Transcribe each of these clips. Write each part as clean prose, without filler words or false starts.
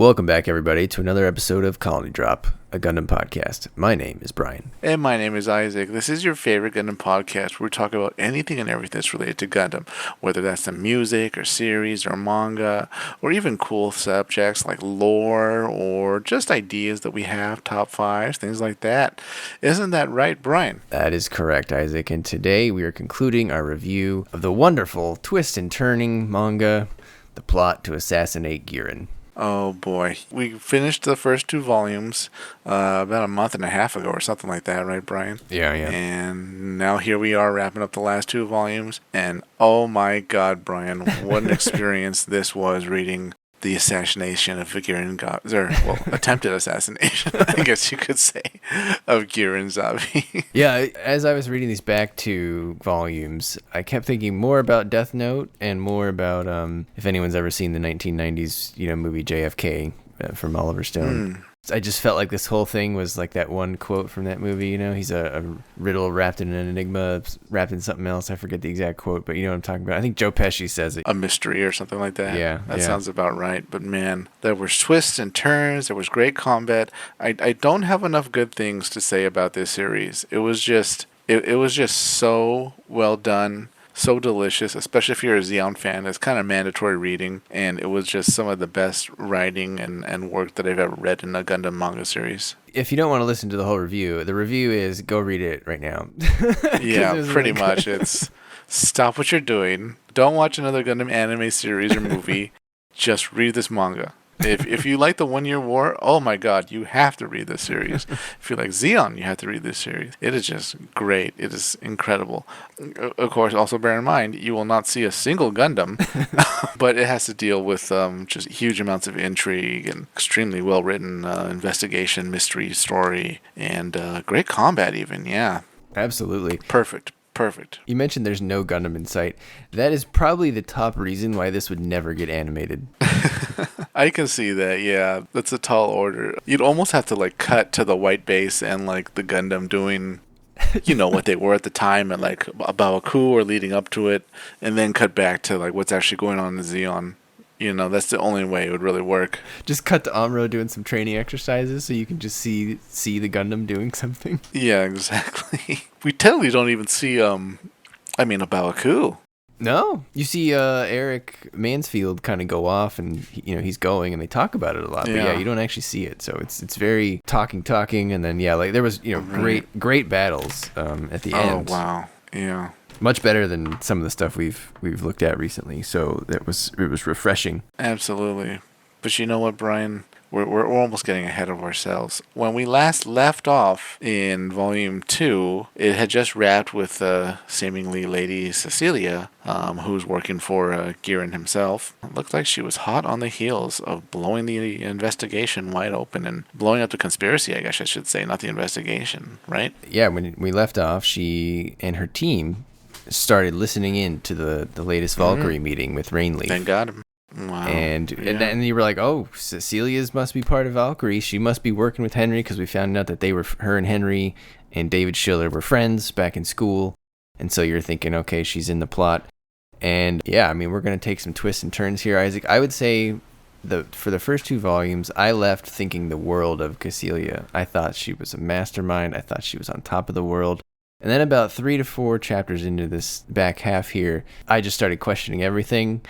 Welcome back, everybody, to another episode of Colony Drop, a Gundam podcast. My name is Brian. And my name is Isaac. This is your favorite Gundam podcast where we talk about anything and everything that's related to Gundam, whether that's the music or series or manga, or even cool subjects like lore or just ideas that we have, top fives, things like that. Isn't that right, Brian? That is correct, Isaac. And today we are concluding our review of the wonderful twist and turning manga, The Plot to Assassinate Gihren. Oh boy. We finished the first two volumes about a month and a half ago or something like that, right, Brian? Yeah. And now here we are wrapping up the last two volumes. And oh my God, Brian, what an experience this was reading the assassination of Gihren attempted assassination, I guess you could say, of Gihren Zabi. Yeah, as I was reading these back two volumes, I kept thinking more about Death Note and more about, if anyone's ever seen the 1990s, movie JFK from Oliver Stone. I just felt like this whole thing was like that one quote from that movie, he's a riddle wrapped in an enigma, wrapped in something else. I forget the exact quote, but you know what I'm talking about. I think Joe Pesci says it. A mystery or something like that. Yeah. That sounds about right. But man, there were twists and turns. There was great combat. I don't have enough good things to say about this series. It was just so well done. So delicious, especially if you're a Zeon fan. It's kind of mandatory reading, and it was just some of the best writing and work that I've ever read in a Gundam manga series. If you don't want to listen to the whole review, the review is go read it right now. Yeah, pretty much. It's stop what you're doing. Don't watch another Gundam anime series or movie. Just read this manga. If you like the 1 Year War, oh my God, you have to read this series. If you like Zeon, you have to read this series. It is just great. It is incredible. Of course, also bear in mind, you will not see a single Gundam, but it has to deal with just huge amounts of intrigue and extremely well-written investigation, mystery story, and great combat even, yeah. Absolutely. Perfect. You mentioned there's no Gundam in sight. That is probably the top reason why this would never get animated. I can see that, yeah. That's a tall order. You'd almost have to cut to the white base and the Gundam doing what they were at the time and a Baoku or leading up to it, and then cut back to what's actually going on in Zeon. That's the only way it would really work. Just cut to Amuro doing some training exercises so you can just see the Gundam doing something. Yeah, exactly. We totally don't even see, a Baoku. No. You see Eric Mansfield kind of go off and, he's going and they talk about it a lot. Yeah. But you don't actually see it. So it's very talking. And then, there was, right. great battles at the end. Oh, wow. Yeah. Much better than some of the stuff we've looked at recently, so it was refreshing. Absolutely. But you know what, Brian? We're almost getting ahead of ourselves. When we last left off in Volume 2, it had just wrapped with seemingly Lady Cecilia, who's working for Gihren himself. It looked like she was hot on the heels of blowing the investigation wide open and blowing up the conspiracy, I guess I should say, not the investigation, right? Yeah, when we left off, she and her team started listening in to the latest Valkyrie meeting with Reginleif. Thank God. Wow. And you were like, oh, Cecilia's must be part of Valkyrie. She must be working with Henry because we found out that her and Henry and David Schiller were friends back in school. And so you're thinking, okay, she's in the plot. And yeah, we're going to take some twists and turns here, Isaac. I would say for the first two volumes, I left thinking the world of Cecilia. I thought she was a mastermind. I thought she was on top of the world. And then about 3 to 4 chapters into this back half here, I just started questioning everything.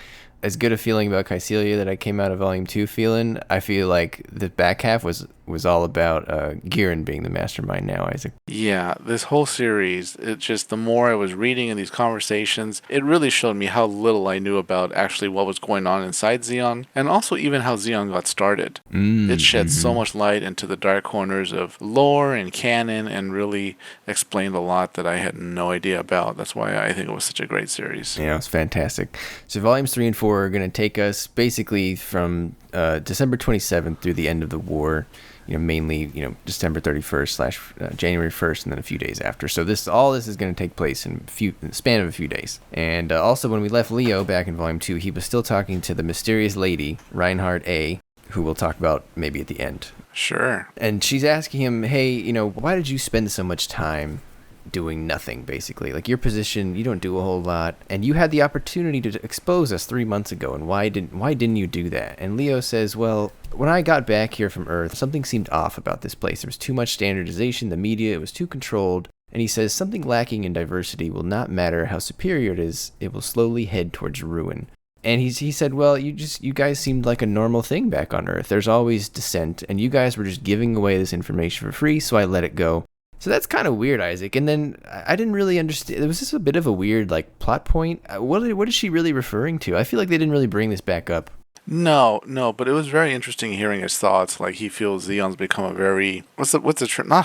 As good a feeling about Cecilia that I came out of Volume 2 feeling, I feel like the back half was all about Gihren being the mastermind now, Isaac. Yeah, this whole series, it just, the more I was reading in these conversations, it really showed me how little I knew about actually what was going on inside Zeon, and also even how Zeon got started. It shed so much light into the dark corners of lore and canon, and really explained a lot that I had no idea about. That's why I think it was such a great series. Yeah, it was fantastic. So Volumes 3 and 4 are going to take us basically from December 27th through the end of the war. Mainly, December 31st / January 1st, and then a few days after. So all this is going to take place in the span of a few days. And also, when we left Leo back in Volume 2, he was still talking to the mysterious lady, Reinhardt A., who we'll talk about maybe at the end. Sure. And she's asking him, hey, why did you spend so much time doing nothing, basically. Like, your position, you don't do a whole lot, and you had the opportunity to expose us 3 months ago, and why didn't you do that? And Leo says, well, when I got back here from Earth, something seemed off about this place. There was too much standardization, the media, it was too controlled. And he says, something lacking in diversity will not matter how superior it is, it will slowly head towards ruin. And he said, well, you guys seemed like a normal thing back on Earth. There's always dissent, and you guys were just giving away this information for free, so I let it go. So that's kind of weird, Isaac. And then I didn't really understand. It was just a bit of a weird, like, plot point. What is she really referring to? I feel like they didn't really bring this back up. No, but it was very interesting hearing his thoughts. Like, he feels Zeon's become a very, not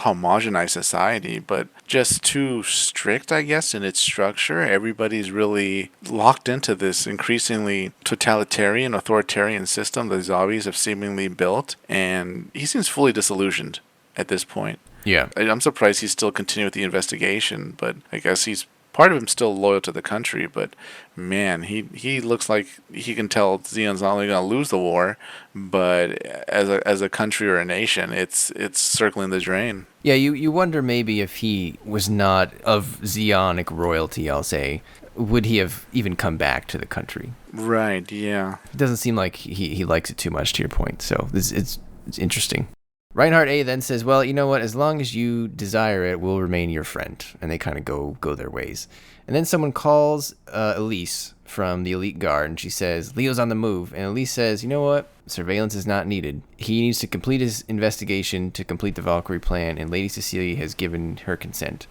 homogenized society, but just too strict, I guess, in its structure. Everybody's really locked into this increasingly totalitarian, authoritarian system the zombies have seemingly built, and he seems fully disillusioned at this point. Yeah. I'm surprised he's still continuing with the investigation, but I guess part of him still loyal to the country, but man, he looks like he can tell Zeon's not only going to lose the war, but as a country or a nation, it's circling the drain. Yeah, you wonder maybe if he was not of Zeonic royalty, I'll say, would he have even come back to the country? Right, yeah. It doesn't seem like he likes it too much, to your point, so it's interesting. Reinhardt A then says, well, you know what? As long as you desire it, we'll remain your friend. And they kind of go their ways. And then someone calls Elise from the Elite Guard, and she says, Leo's on the move. And Elise says, you know what? Surveillance is not needed. He needs to complete his investigation to complete the Valkyrie plan, and Lady Cecilia has given her consent.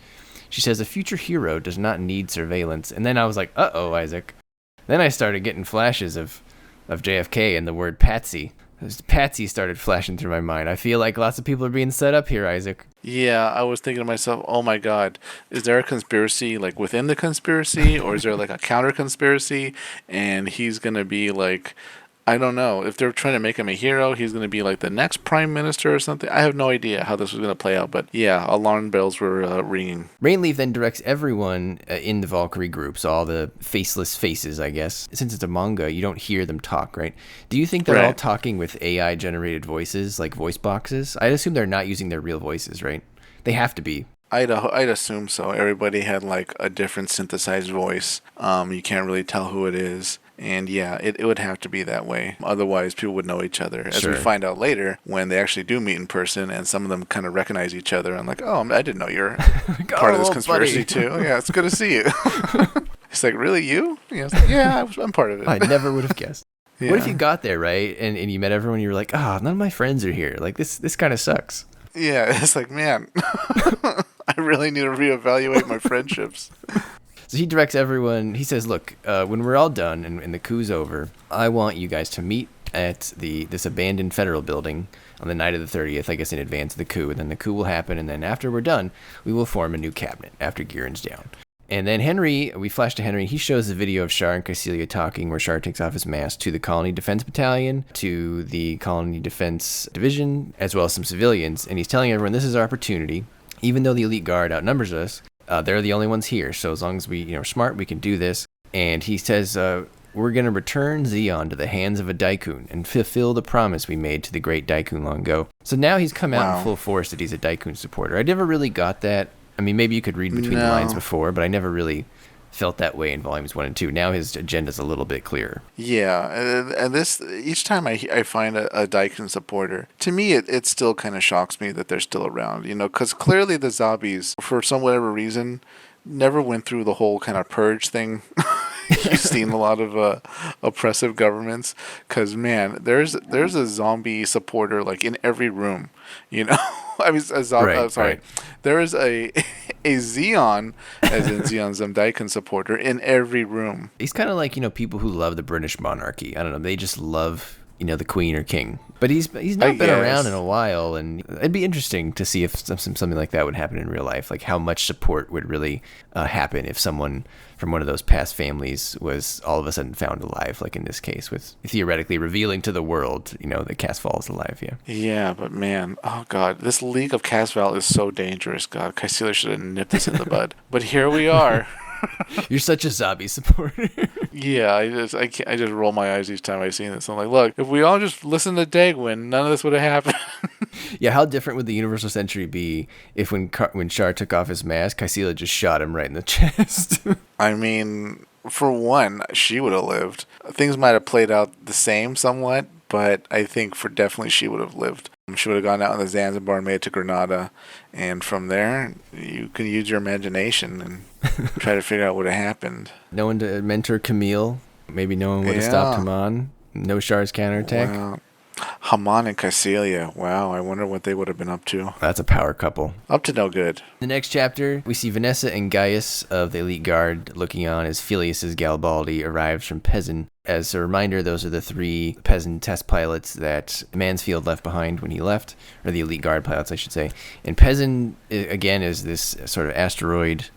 She says, a future hero does not need surveillance. And then I was like, uh-oh, Isaac. Then I started getting flashes of JFK and the word Patsy. Patsy started flashing through my mind. I feel like lots of people are being set up here, Isaac. Yeah, I was thinking to myself, oh my God, is there a conspiracy like within the conspiracy, or is there like a counter conspiracy, and he's going to be like, I don't know, if they're trying to make him a hero, he's going to be like the next prime minister or something. I have no idea how this was going to play out, but yeah, alarm bells were ringing. Reginleif then directs everyone in the Valkyrie groups, all the faceless faces, I guess. Since it's a manga, you don't hear them talk, right? Do you think they're all talking with AI-generated voices, like voice boxes? I'd assume they're not using their real voices, right? They have to be. I'd assume so. Everybody had like a different synthesized voice. You can't really tell who it is. And yeah, it would have to be that way. Otherwise, people would know each other. As we find out later, when they actually do meet in person, and some of them kind of recognize each other. I'm like, oh, I didn't know you're part of this conspiracy too. Yeah, it's good to see you. It's like, really, you? Yeah, like, yeah, I'm part of it. I never would have guessed. Yeah. What if you got there, right, and you met everyone, and you were like, none of my friends are here. Like, this kind of sucks. Yeah, it's like, man, I really need to reevaluate my friendships. So he directs everyone. He says, look, when we're all done and the coup's over, I want you guys to meet at this abandoned federal building on the night of the 30th, I guess in advance of the coup. And then the coup will happen. And then after we're done, we will form a new cabinet after Giren's down. And then we flash to Henry. He shows the video of Char and Cecilia talking, where Char takes off his mask to the Colony Defense Battalion, to the Colony Defense Division, as well as some civilians. And he's telling everyone, this is our opportunity. Even though the Elite Guard outnumbers us, they're the only ones here. So as long as we are smart, we can do this. And he says, we're going to return Zeon to the hands of a Daikun and fulfill the promise we made to the great Daikun long ago. So now he's come out in full force that he's a Daikun supporter. I never really got that. I mean, maybe you could read between the lines before, but I never really felt that way in volumes 1 and 2. Now his agenda's a little bit clearer. Yeah, and this, each time I find a Daikun supporter, to me it still kind of shocks me that they're still around, because clearly the zombies, for some whatever reason, never went through the whole kind of purge thing. You've seen a lot of oppressive governments, because man, there's a zombie supporter like in every room, I mean, a zombie. Right. There is a Zeon, as in Zeon Daikun supporter, in every room. He's kind of like people who love the British monarchy. I don't know. They just love the Queen or King. But he's not been around in a while, and it'd be interesting to see if something like that would happen in real life. Like how much support would really happen if someone from one of those past families was all of a sudden found alive, like in this case, with theoretically revealing to the world, that Casval is alive. Yeah. Yeah, but man, oh god, this League of Casval is so dangerous. God, Caecilius should have nipped this in the bud. But here we are. You're such a zombie supporter. Yeah, I just roll my eyes each time I see this. I'm like, look, if we all just listened to Degwin, none of this would have happened. Yeah, how different would the Universal Century be if when Char took off his mask, Kycilia just shot him right in the chest? I mean, for one, she would have lived. Things might have played out the same somewhat, but I think for definitely she would have lived. She would have gone out on the Zanzibar and made it to Granada, and from there, you can use your imagination and try to figure out what had happened. No one to mentor Camille. Maybe no one would have stopped Haman. No Char's counterattack. Wow. Haman and Kycilia. Wow, I wonder what they would have been up to. That's a power couple. Up to no good. The next chapter, we see Vanessa and Gaius of the Elite Guard looking on as Phileas' Galbaldy arrives from Pezin. As a reminder, those are the 3 Pezin test pilots that Mansfield left behind when he left, or the Elite Guard pilots, I should say. And Pezin, again, is this sort of asteroid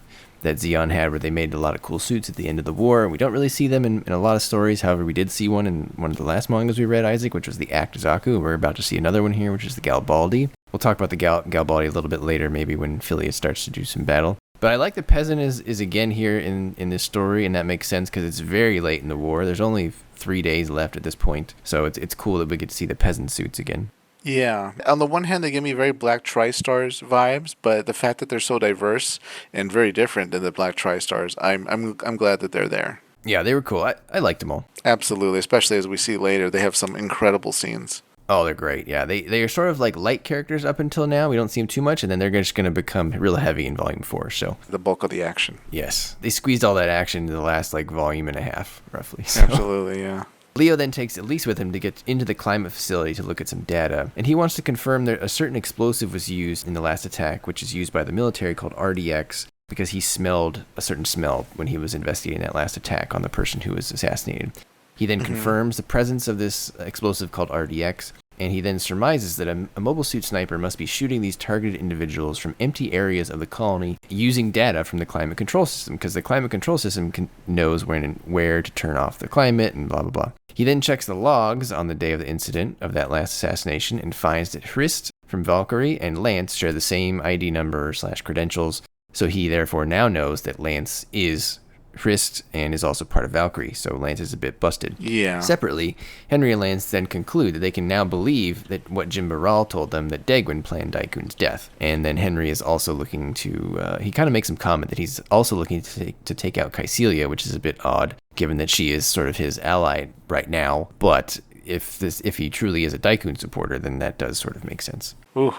that Xeon had where they made a lot of cool suits at the end of the war. We don't really see them in a lot of stories. However, we did see one in one of the last mangas we read, Isaac, which was the Act Zaku. We're about to see another one here, which is the Galbaldy. We'll talk about the Galbaldy a little bit later, maybe when Phileas starts to do some battle. But I like that Pezin is again here in this story, and that makes sense because it's very late in the war. There's only 3 days left at this point, so it's cool that we get to see the Pezin suits again. Yeah. On the one hand, they give me very Black Tri-Stars vibes, but the fact that they're so diverse and very different than the Black Tri-Stars, I'm glad that they're there. Yeah, they were cool. I liked them all. Absolutely, especially as we see later, they have some incredible scenes. Oh, they're great. Yeah, they are sort of like light characters up until now. We don't see them too much, and then they're just going to become real heavy in Volume 4. So the bulk of the action. Yes, they squeezed all that action into the last volume and a half, roughly. So. Absolutely, yeah. Leo then takes Elise with him to get into the climate facility to look at some data, and he wants to confirm that a certain explosive was used in the last attack, which is used by the military called RDX, because he smelled a certain smell when he was investigating that last attack on the person who was assassinated. He then confirms the presence of this explosive called RDX, and he then surmises that a mobile suit sniper must be shooting these targeted individuals from empty areas of the colony using data from the climate control system, because the climate control system knows when and where to turn off the climate and blah, blah, blah. He then checks the logs on the day of the incident of that last assassination and finds that Hrist from Valkyrie and Lance share the same ID number / credentials, so he therefore now knows that Lance is Hrist and is also part of Valkyrie, so Lance is a bit busted. Yeah. Separately, Henry and Lance then conclude that they can now believe that what Jim Baral told them, that Degwin planned Daikun's death. And then Henry is also looking to, he kind of makes some comment that he's also looking to take out Kycilia, which is a bit odd, given that she is sort of his ally right now. But if he truly is a Daikun supporter, then that does sort of make sense. Ooh,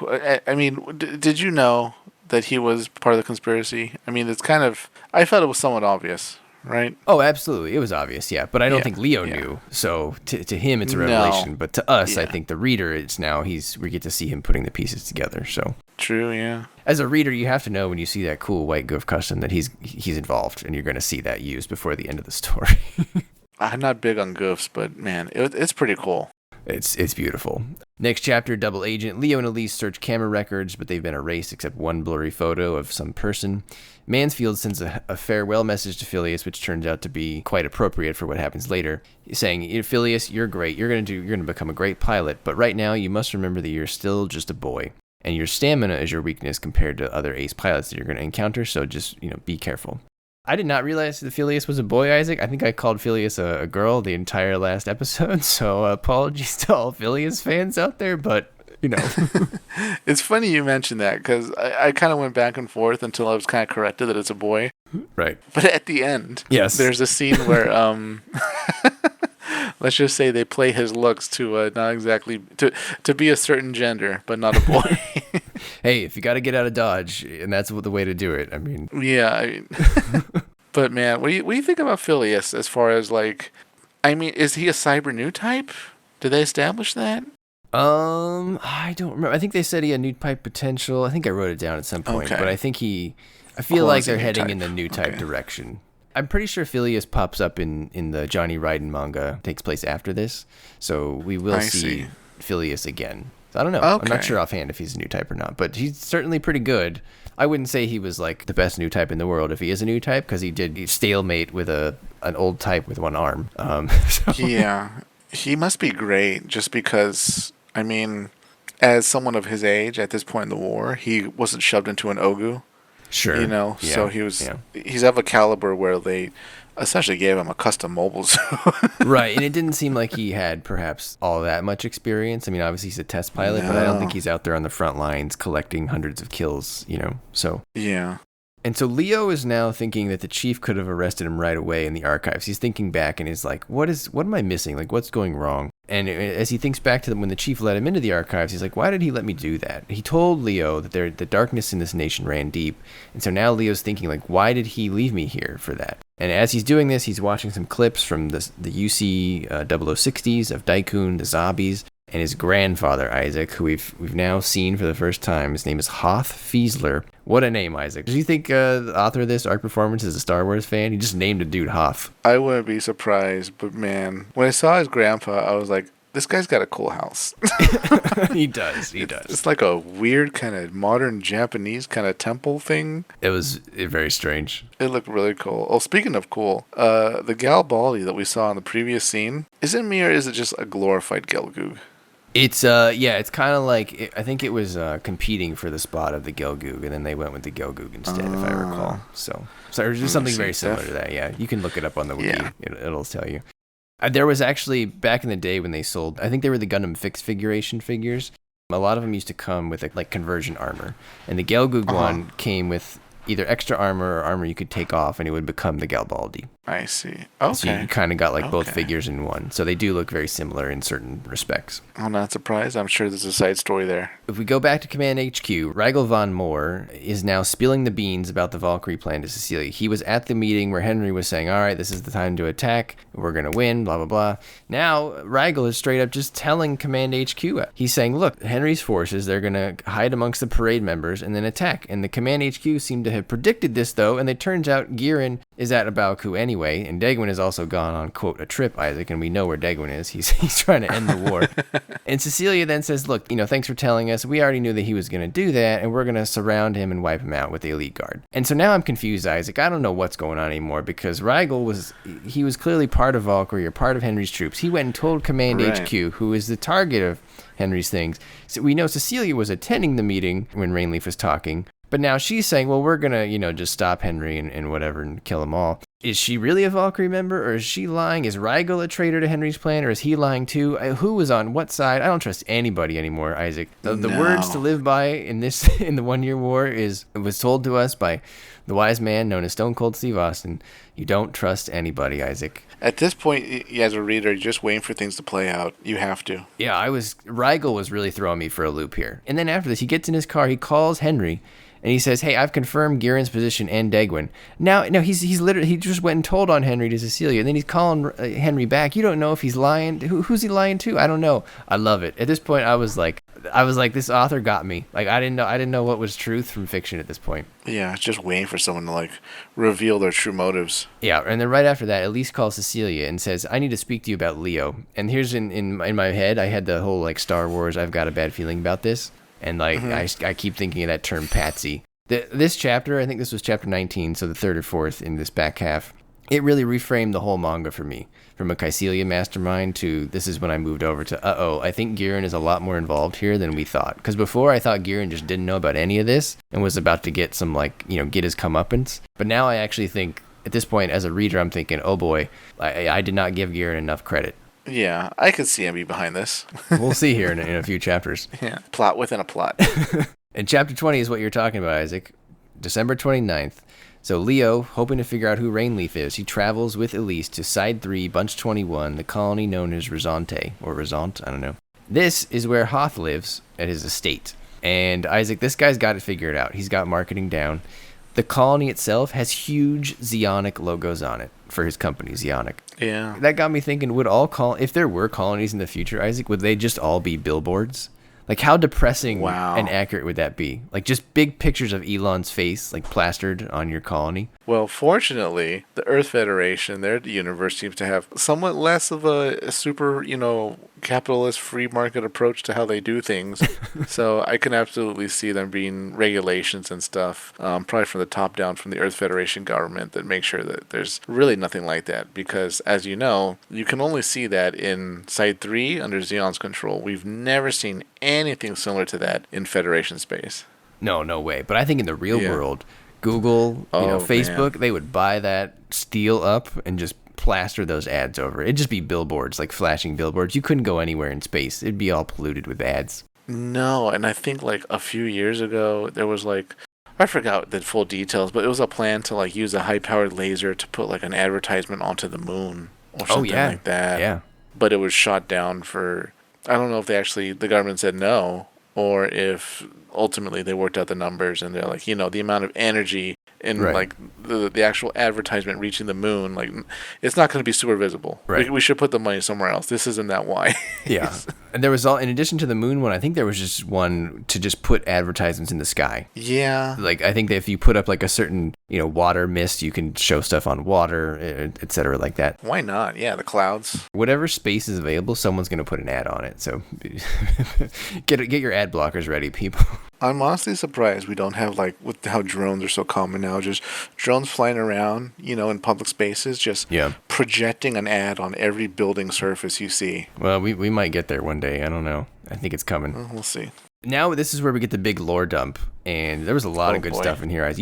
I mean, did you know that he was part of the conspiracy? I mean, it's kind of, I felt it was somewhat obvious, right? Oh, absolutely. It was obvious, yeah. But I don't think Leo knew. So to him, it's a revelation. But to us, I think the reader, it's now, we get to see him putting the pieces together. So true, yeah. As a reader, you have to know when you see that cool white goof custom that he's involved, and you're going to see that used before the end of the story. I'm not big on goofs, but man, it's pretty cool. It's beautiful. Next chapter, Double Agent. Leo and Elise search camera records, but they've been erased except one blurry photo of some person. Mansfield sends a farewell message to Phileas, which turns out to be quite appropriate for what happens later. He's saying, Phileas, you're great. You're gonna become a great pilot, but right now you must remember that you're still just a boy, and your stamina is your weakness compared to other ace pilots that you're gonna encounter. So just be careful. I did not realize that Phileas was a boy, Isaac. I think I called Phileas a girl the entire last episode, so apologies to all Phileas fans out there, but, It's funny you mentioned that, because I kind of went back and forth until I was kind of corrected that it's a boy. Right. But at the end, yes, there's a scene where, let's just say they play his looks to not exactly, to be a certain gender, but not a boy. Hey, if you got to get out of Dodge, and that's the way to do it, I mean. Yeah, but man, what do you think about Phileas as far as is he a cyber new type? Did they establish that? I don't remember. I think they said he had new type potential. I think I wrote it down at some point, but I think I feel like they're heading in the new type direction. I'm pretty sure Phileas pops up in the Johnny Raiden manga, takes place after this, so we will see Phileas again. I don't know. Okay. I'm not sure offhand if he's a new type or not, but he's certainly pretty good. I wouldn't say he was like the best new type in the world if he is a new type, because he did stalemate with an old type with one arm. Yeah, he must be great just because, I mean, as someone of his age at this point in the war, he wasn't shoved into an Ogu. Sure. So he's of a caliber where they essentially gave him a custom mobile suit. Right, and it didn't seem like he had perhaps all that much experience. I mean, obviously he's a test pilot, but I don't think he's out there on the front lines collecting hundreds of kills, so. Yeah. And so Leo is now thinking that the chief could have arrested him right away in the archives. He's thinking back and he's like, what am I missing? Like, what's going wrong? And as he thinks back to when the chief let him into the archives, he's like, why did he let me do that? He told Leo that the darkness in this nation ran deep. And so now Leo's thinking, like, why did he leave me here for that? And as he's doing this, he's watching some clips from the UC 0060s of Degwin, the zombies, and his grandfather, Isaac, who we've now seen for the first time. His name is Hoth Fiesler. What a name, Isaac. Do you think the author of this, Art Performance, is a Star Wars fan? He just named a dude Hoth. I wouldn't be surprised, but man, when I saw his grandpa, I was like, this guy's got a cool house. He does. It's like a weird kind of modern Japanese kind of temple thing. It was very strange. It looked really cool. Oh, speaking of cool, the Galbaldy that we saw in the previous scene, is it me or is it just a glorified Gelgoog? It's it's kind of like, I think it was competing for the spot of the Gelgoog, and then they went with the Gelgoog instead, if I recall. So there's just something very similar to that. Yeah, you can look it up on the wiki. Yeah. It'll tell you. There was actually, back in the day when they sold, I think they were the Gundam fixed figuration figures. A lot of them used to come with conversion armor, and the Gelgoog one came with either extra armor or armor you could take off, and it would become the Galbaldy. I see. Okay. So you kind of got both figures in one. So they do look very similar in certain respects. I'm not surprised. I'm sure there's a side story there. If we go back to Command HQ, Rigel von Mohr is now spilling the beans about the Valkyrie plan to Cecilia. He was at the meeting where Henry was saying, all right, this is the time to attack. We're going to win, blah, blah, blah. Now, Rigel is straight up just telling Command HQ. He's saying, look, Henry's forces, they're going to hide amongst the parade members and then attack. And the Command HQ seemed to have predicted this, though, and it turns out Gihren is at Abalku anyway, and Degwin has also gone on, quote, a trip, Isaac, and we know where Degwin is. He's trying to end the war. And Cecilia then says, look, thanks for telling us. We already knew that he was going to do that, and we're going to surround him and wipe him out with the elite guard. And so now I'm confused, Isaac. I don't know what's going on anymore, because Rigel was clearly part of Valkyrie, or part of Henry's troops. He went and told Command HQ, who is the target of Henry's things. So we know Cecilia was attending the meeting when Reginleif was talking, but now she's saying, well, we're going to, just stop Henry and whatever and kill them all. Is she really a Valkyrie member, or is she lying? Is Rigel a traitor to Henry's plan, or is he lying too? Who was on what side? I don't trust anybody anymore, Isaac. The words to live by in the 1 Year War it was told to us by the wise man known as Stone Cold Steve Austin. You don't trust anybody, Isaac. At this point, as a reader, you're just waiting for things to play out. You have to. Yeah, Rigel was really throwing me for a loop here. And then after this, he gets in his car, he calls Henry, and he says, hey, I've confirmed Gihren's position and Degwin. Now, no, he's literally, he just went and told on Henry to Cecilia, and then he's calling Henry back. You don't know if he's lying. Who's he lying to? I don't know. I love it. At this point, I was like, this author got me. Like, I didn't know what was truth from fiction at this point. Yeah, just waiting for someone to reveal their true motives. Yeah, and then right after that, Elise calls Cecilia and says, I need to speak to you about Leo. And here's in my head, I had the whole Star Wars, I've got a bad feeling about this. And I keep thinking of that term patsy. This chapter, I think this was chapter 19, so the third or fourth in this back half, it really reframed the whole manga for me. From a Caecilia mastermind to this is when I moved over to, I think Gihren is a lot more involved here than we thought. Because before I thought Gihren just didn't know about any of this and was about to get some, get his comeuppance. But now I actually think, at this point, as a reader, I'm thinking, oh boy, I did not give Gihren enough credit. Yeah, I could see him be behind this. We'll see here in a few chapters. Yeah, plot within a plot. And chapter 20 is what you're talking about, Isaac. December 29th. So Leo, hoping to figure out who Reginleif is, he travels with Elise to Side 3, Bunch 21, the colony known as Resante, or Resant, I don't know. This is where Hoth lives at his estate. And Isaac, this guy's got it figured out. He's got marketing down. The colony itself has huge Zeonic logos on it for his company, Zeonic. Yeah. That got me thinking, if there were colonies in the future, Isaac, would they just all be billboards? How depressing and accurate would that be? Just big pictures of Elon's face, plastered on your colony. Well, fortunately, the Earth Federation, their universe seems to have somewhat less of a super, capitalist free market approach to how they do things. So I can absolutely see them being regulations and stuff, probably from the top down from the Earth Federation government that make sure that there's really nothing like that. Because, as you know, you can only see that in Site 3 under Zeon's control. We've never seen anything similar to that in Federation space. No way. But I think in the real world, Google, Facebook, man. they would buy that, steal up, and just plaster those ads over. It'd just be billboards, like flashing billboards. You couldn't go anywhere in space. It'd be all polluted with ads. No, and I think like a few years ago, there was like, I forgot the full details, but it was a plan to like use a high-powered laser to put like an advertisement onto the moon or something like that. Yeah. But it was shot down for, I don't know if the government said no, or if ultimately they worked out the numbers and they're like, the amount of energy in like the actual advertisement reaching the moon, like it's not going to be super visible. Right. We should put the money somewhere else. This isn't that why. Yeah. And there was in addition to the moon one, I think there was just one to just put advertisements in the sky. Yeah. Like I think that if you put up like a certain, water mist, you can show stuff on water, et cetera, like that. Why not? Yeah, the clouds. Whatever space is available, someone's going to put an ad on it. So get your ad blockers ready, people. I'm honestly surprised we don't have, like, with how drones are so common now, just drones flying around, in public spaces, just projecting an ad on every building surface you see. Well, we might get there one day. I don't know. I think it's coming. Well, we'll see. Now this is where we get the big lore dump, and there was a lot of good stuff in here. I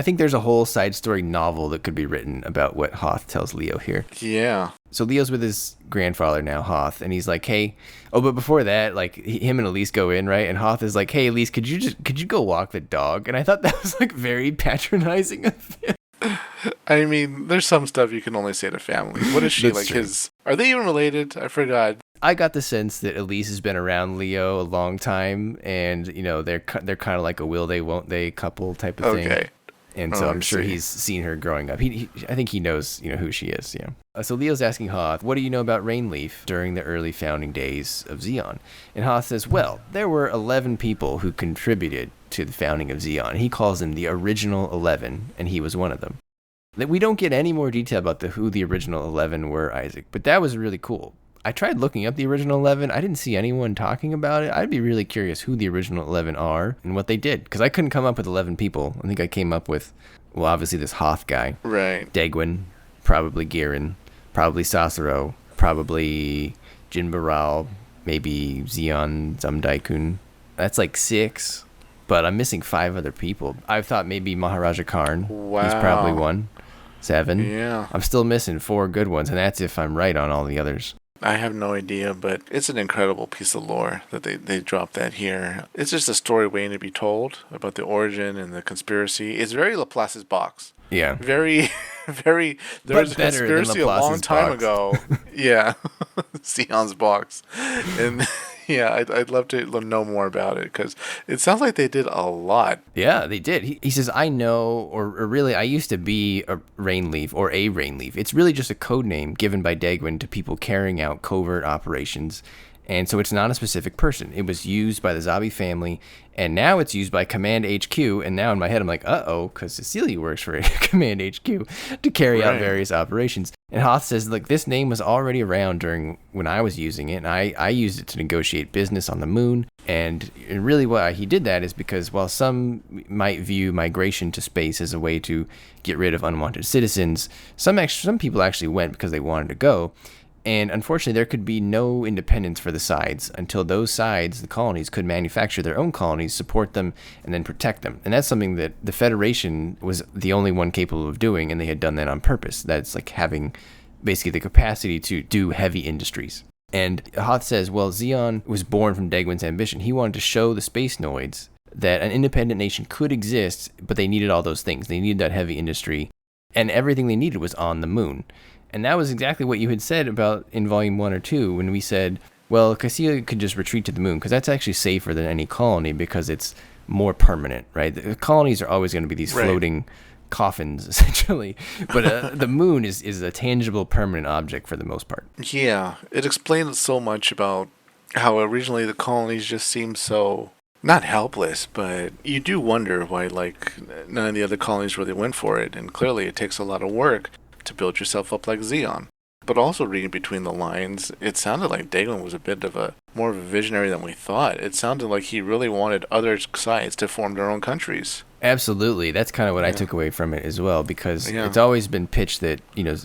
think there's a whole side story novel that could be written about what Hoth tells Leo here. Yeah. So Leo's with his grandfather now, Hoth, and he's like, "Hey," but before that, like him and Elise go in, right? And Hoth is like, "Hey, Elise, could you go walk the dog?" And I thought that was like very patronizing of him. I mean, there's some stuff you can only say to family. What is she like? True. Are they even related? I forgot. I got the sense that Elise has been around Leo a long time, and they're kind of like a will they won't they couple type of thing. Okay. And so I'm sure he's seen her growing up. I think he knows who she is. So Leo's asking Hoth, "What do you know about Reginleif during the early founding days of Xeon?" And Hoth says, "Well, there were 11 people who contributed to the founding of Xeon. He calls them the original 11, and he was one of them." We don't get any more detail about who the original 11 were, Isaac, but that was really cool. I tried looking up the original 11. I didn't see anyone talking about it. I'd be really curious who the original 11 are and what they did, because I couldn't come up with 11 people. I think I came up with, obviously this Hoth guy. Right. Degwin, probably Gihren, probably Sasaro, probably Jin Baral, maybe Xeon Zamdaikun. That's like 6, but I'm missing 5 other people. I thought maybe Maharaja Karn. Wow. He's probably 1. 7. Yeah. I'm still missing 4 good ones, and that's if I'm right on all the others. I have no idea, but it's an incredible piece of lore that they dropped that here. It's just a story waiting to be told about the origin and the conspiracy. It's very Laplace's box. Yeah. Very, very. There was a conspiracy a long time ago. Yeah. Xeon's box. And yeah, I'd love to know more about it because it sounds like they did a lot. Yeah, they did. He says, "I know, or really, I used to be a Reginleif or a Reginleif. It's really just a code name given by Degwin to people carrying out covert operations. And so it's not a specific person. It was used by the Zabi family, and now it's used by Command HQ. And now in my head, I'm like, because Cecilia works for Command HQ to carry out various operations." And Hoth says, "Look, this name was already around during when I was using it, and I used it to negotiate business on the moon. And really why he did that is because while some might view migration to space as a way to get rid of unwanted citizens, some people actually went because they wanted to go. And unfortunately, there could be no independence for the sides until those sides, the colonies, could manufacture their own colonies, support them, and then protect them. And that's something that the Federation was the only one capable of doing, and they had done that on purpose. That's like having basically the capacity to do heavy industries." And Hoth says, well, Xeon was born from Degwin's ambition. He wanted to show the space noids that an independent nation could exist, but they needed all those things. They needed that heavy industry, and everything they needed was on the moon. And that was exactly what you had said about in Volume 1 or 2 when we said, well, Castilla could just retreat to the moon because that's actually safer than any colony because it's more permanent, right? The colonies are always going to be these floating coffins, essentially. But the moon is a tangible, permanent object for the most part. Yeah, it explains so much about how originally the colonies just seemed so, not helpless, but you do wonder why, like, none of the other colonies really went for it. And clearly it takes a lot of work to build yourself up like Xeon. But also reading between the lines, it sounded like Degwin was a bit of more of a visionary than we thought. It sounded like he really wanted other sides to form their own countries. Absolutely. That's kind of what I took away from it as well, because it's always been pitched that,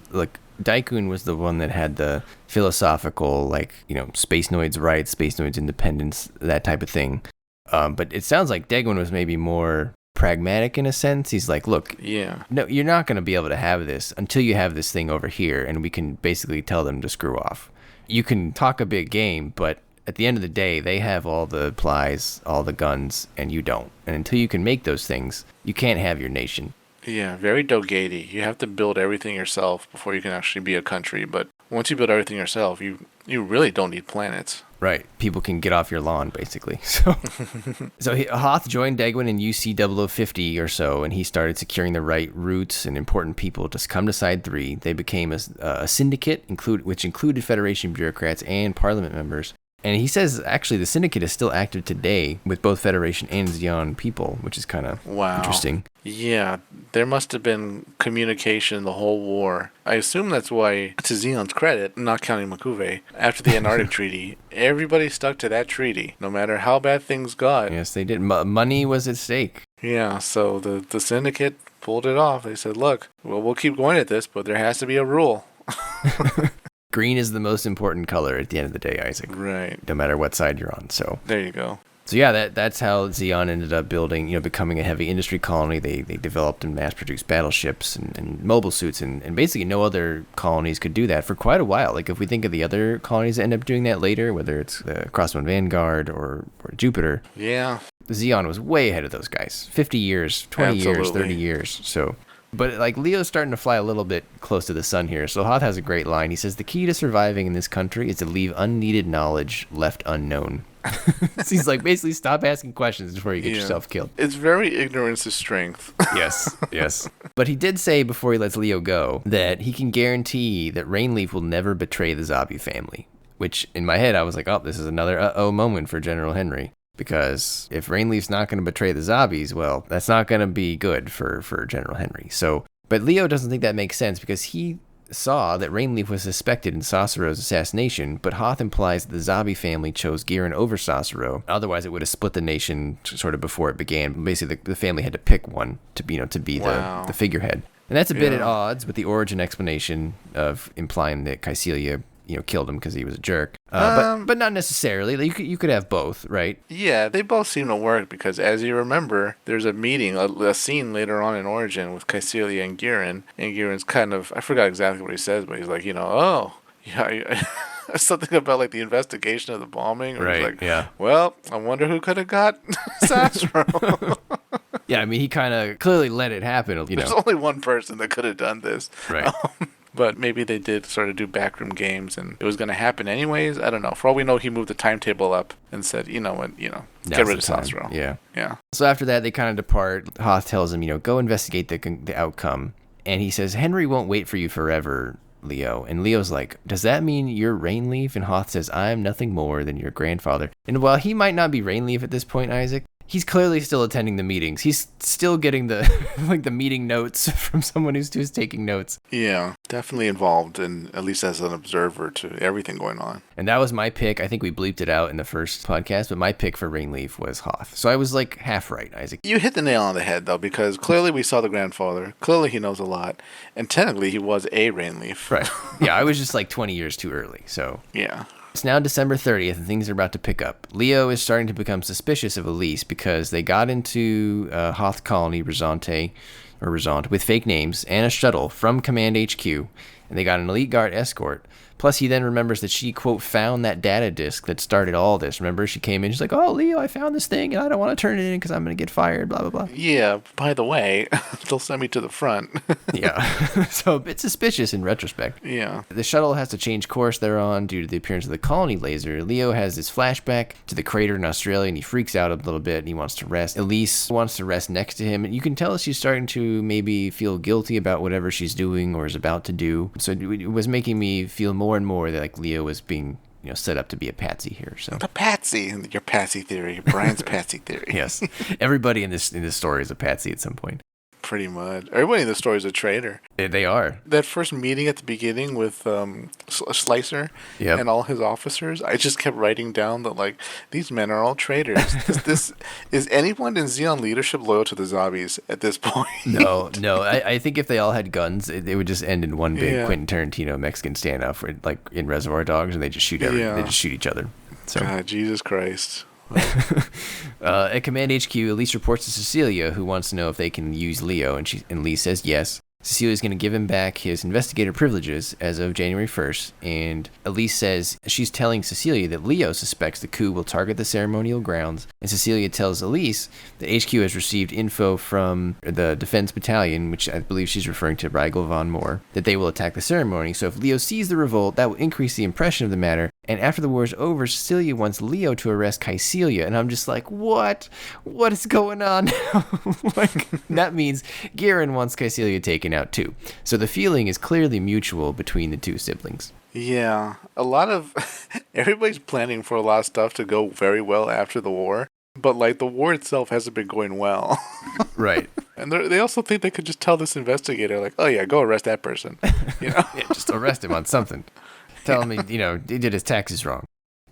like Degwin was the one that had the philosophical, like, space noids rights, space noids independence, that type of thing. But it sounds like Degwin was maybe more pragmatic in a sense. He's like, look, Yeah. no, you're not going to be able to have this until you have this thing over here, and we can basically tell them to screw off. You can talk a big game, but at the end of the day, they have all the supplies, all the guns, and you don't. And until you can make those things, you can't have your nation. Yeah, very Dogady. You have to build everything yourself before you can actually be a country. But once you build everything yourself, you really don't need planets. Right. People can get off your lawn, basically. So Hoth joined Degwin in UC 0050 or so, and he started securing the right routes and important people to come to Side 3. They became a syndicate, which included Federation bureaucrats and parliament members. And he says, actually, the syndicate is still active today with both Federation and Xi'an people, which is kind of interesting. Yeah, there must have been communication the whole war. I assume that's why, to Xi'an's credit, not counting Makuve, after the Antarctic Treaty, everybody stuck to that treaty, no matter how bad things got. Yes, they did. Money was at stake. Yeah, so the syndicate pulled it off. They said, look, well, we'll keep going at this, but there has to be a rule. Green is the most important color at the end of the day, Isaac. Right. No matter what side you're on. So there you go. So yeah, that's how Xi'an ended up building, becoming a heavy industry colony. They developed and mass-produced battleships and mobile suits, and basically no other colonies could do that for quite a while. Like if we think of the other colonies that end up doing that later, whether it's the Crossbone Vanguard or Jupiter. Yeah. Xi'an was way ahead of those guys. 50 years, 20 years, 30 years. So... But like Leo's starting to fly a little bit close to the sun here. So Hoth has a great line. He says, the key to surviving in this country is to leave unneeded knowledge left unknown. So he's like, basically stop asking questions before you get yourself killed. It's very ignorance is strength. Yes. But he did say before he lets Leo go that he can guarantee that Reginleif will never betray the Zabi family. Which in my head, I was like, oh, this is another uh-oh moment for General Henry. Because if Reginleif's not going to betray the Zabis, well, that's not going to be good for General Henry. So, but Leo doesn't think that makes sense because he saw that Reginleif was suspected in Saucero's assassination, but Hoth implies that the Zabi family chose Gihren over Saucero. Otherwise, it would have split the nation sort of before it began. Basically, the family had to pick one to be the figurehead. And that's a bit at odds with the origin explanation of implying that Caecilia killed him because he was a jerk. But not necessarily. You could have both, right? Yeah, they both seem to work because, as you remember, there's a meeting, a scene later on in Origin with Caecilia and Gihren's kind of, I forgot exactly what he says, but he's like, something about like the investigation of the bombing. Right, like, yeah. Well, I wonder who could have got Saucero. Yeah, I mean, he kind of clearly let it happen. There's only one person that could have done this. Right. But maybe they did sort of do backroom games and it was going to happen anyways. I don't know. For all we know, he moved the timetable up and said, you know what, get rid of Saucero. Yeah. So after that, they kind of depart. Hoth tells him, go investigate the outcome. And he says, Henry won't wait for you forever, Leo. And Leo's like, does that mean you're Reginleif? And Hoth says, I'm nothing more than your grandfather. And while he might not be Reginleif at this point, Isaac, he's clearly still attending the meetings. He's still getting the the meeting notes from someone who's taking notes. Yeah, definitely involved, and at least as an observer to everything going on. And that was my pick. I think we bleeped it out in the first podcast, but my pick for Reginleif was Hoth. So I was like half right, Isaac. You hit the nail on the head, though, because clearly we saw the grandfather. Clearly he knows a lot. And technically he was a Reginleif. Right. Yeah, I was just like 20 years too early. So yeah. It's now December 30th and things are about to pick up. Leo is starting to become suspicious of Elise because they got into Hoth colony, Resante, with fake names and a shuttle from Command HQ, and they got an elite guard escort. Plus, he then remembers that she, quote, found that data disk that started all this. Remember, she came in, she's like, oh, Leo, I found this thing, and I don't want to turn it in because I'm going to get fired, blah, blah, blah. Yeah, by the way, they'll send me to the front. Yeah, so a bit suspicious in retrospect. Yeah. The shuttle has to change course they're on due to the appearance of the colony laser. Leo has this flashback to the crater in Australia, and he freaks out a little bit, and he wants to rest. Elise wants to rest next to him, and you can tell she's starting to maybe feel guilty about whatever she's doing or is about to do. So it was making me feel more and more that like Leo was being set up to be a patsy here. So the patsy, your patsy theory, Brian's patsy theory. Yes, everybody in this story is a patsy at some point. Pretty much. Everybody in the story is a traitor. They are. That first meeting at the beginning with Slicer and all his officers, I just kept writing down that, like, these men are all traitors. Is anyone in Xi'an leadership loyal to the Zabis at this point? No. I think if they all had guns, it would just end in one big Quentin Tarantino Mexican standoff, like in Reservoir Dogs, and they just shoot they just shoot each other. So. God, Jesus Christ. At Command HQ, Elise reports to Cecilia, who wants to know if they can use Leo, and Elise says yes. Cecilia's going to give him back his investigator privileges as of January 1st, and Elise says she's telling Cecilia that Leo suspects the coup will target the ceremonial grounds, and Cecilia tells Elise that HQ has received info from the Defense Battalion, which I believe she's referring to Rigel von Moore, that they will attack the ceremony, so if Leo sees the revolt, that will increase the impression of the matter, and after the war is over, Cecilia wants Leo to arrest Caecilia, and I'm just like, what? What is going on now? That means Gihren wants Caecilia taken out too. So the feeling is clearly mutual between the two siblings. Yeah, a lot of everybody's planning for a lot of stuff to go very well after the war, but like the war itself hasn't been going well. Right. And they also think they could just tell this investigator, like, oh yeah, go arrest that person. You know? Yeah, just arrest him on something. Tell him, he did his taxes wrong.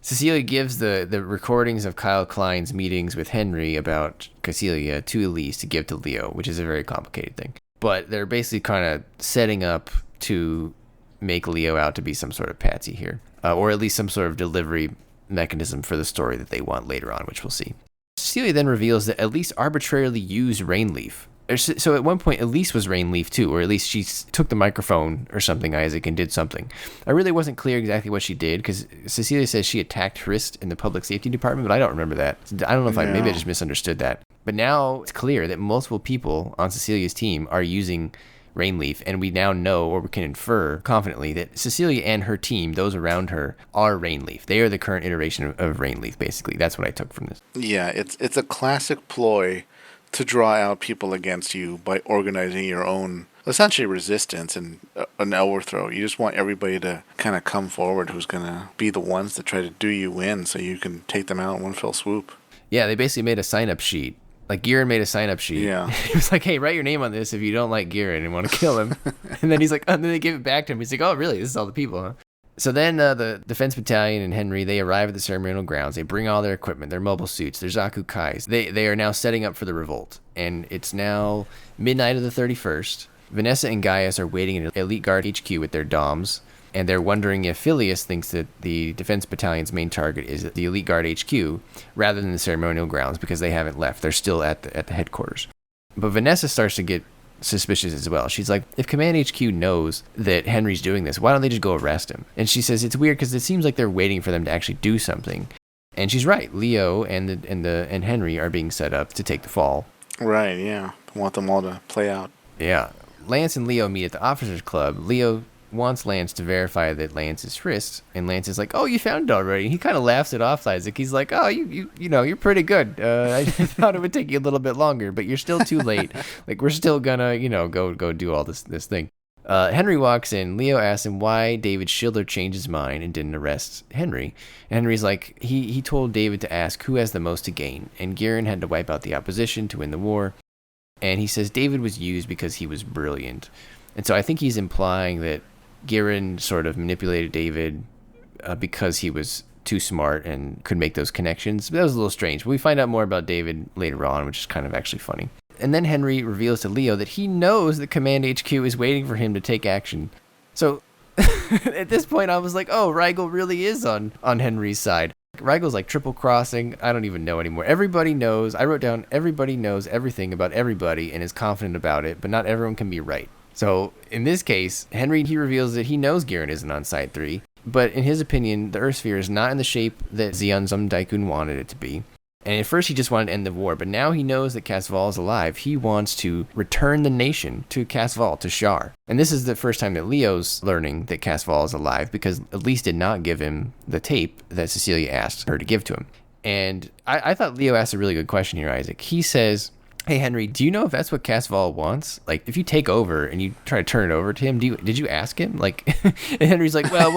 Cecilia gives the recordings of Kyle Klein's meetings with Henry about Caecilia to Elise to give to Leo, which is a very complicated thing. But they're basically kind of setting up to make Leo out to be some sort of patsy here, or at least some sort of delivery mechanism for the story that they want later on, which we'll see. Cecilia then reveals that Elise arbitrarily used Reginleif. So at one point, Elise was Reginleif too, or at least she took the microphone or something, Isaac, and did something. I really wasn't clear exactly what she did, because Cecilia says she attacked Hrist in the public safety department, but I don't remember that. I don't know if maybe I just misunderstood that. But now it's clear that multiple people on Cecilia's team are using Reginleif, and we now know, or we can infer confidently, that Cecilia and her team, those around her, are Reginleif. They are the current iteration of Reginleif, basically. That's what I took from this. Yeah, it's a classic ploy to draw out people against you by organizing your own, essentially, resistance and an overthrow. You just want everybody to kind of come forward who's going to be the ones to try to do you in so you can take them out in one fell swoop. Yeah, they basically made a sign-up sheet. Like, Gihren made a sign-up sheet. Yeah. He was like, hey, write your name on this if you don't like Gihren and want to kill him. And then he's like, and then they give it back to him. He's like, oh, really? This is all the people, huh? So then the Defense Battalion and Henry, they arrive at the ceremonial grounds. They bring all their equipment, their mobile suits, their Zaku Kais. They are now setting up for the revolt. And it's now midnight of the 31st. Vanessa and Gaius are waiting at Elite Guard HQ with their DOMs. And they're wondering if Phileas thinks that the Defense Battalion's main target is the Elite Guard HQ rather than the ceremonial grounds, because they haven't left. They're still at the headquarters. But Vanessa starts to get suspicious as well. She's like, if Command HQ knows that Henry's doing this, why don't they just go arrest him? And she says it's weird because it seems like they're waiting for them to actually do something. And she's right. Leo and Henry are being set up to take the fall. Right, yeah. I want them all to play out. Yeah. Lance and Leo meet at the officers' club. Leo wants Lance to verify that Lance is Hrist, and Lance is like, oh, you found it already. He kind of laughs it off, Isaac. He's like, oh, you're pretty good. I thought it would take you a little bit longer, but you're still too late. Like, we're still gonna, go do all this thing. Henry walks in. Leo asks him why David Schiller changed his mind and didn't arrest Henry. And Henry's like, he told David to ask who has the most to gain, and Gihren had to wipe out the opposition to win the war. And he says David was used because he was brilliant. And so I think he's implying that Gihren sort of manipulated David because he was too smart and could make those connections. But that was a little strange. But we find out more about David later on, which is kind of actually funny. And then Henry reveals to Leo that he knows that Command HQ is waiting for him to take action. So at this point, I was like, oh, Rigel really is on Henry's side. Rigel's like triple crossing. I don't even know anymore. Everybody knows. I wrote down everybody knows everything about everybody and is confident about it, but not everyone can be right. So in this case, Henry, he reveals that he knows Gihren isn't on Side 3, but in his opinion, the Earth Sphere is not in the shape that Zeonzum Daikun wanted it to be. And at first he just wanted to end the war, but now he knows that Casval is alive. He wants to return the nation to Casval, to Shar. And this is the first time that Leo's learning that Casval is alive, because Elise did not give him the tape that Cecilia asked her to give to him. And I thought Leo asked a really good question here, Isaac. He says, hey, Henry, do you know if that's what Casval wants? Like, if you take over and you try to turn it over to him, did you ask him? Like, and Henry's like, well,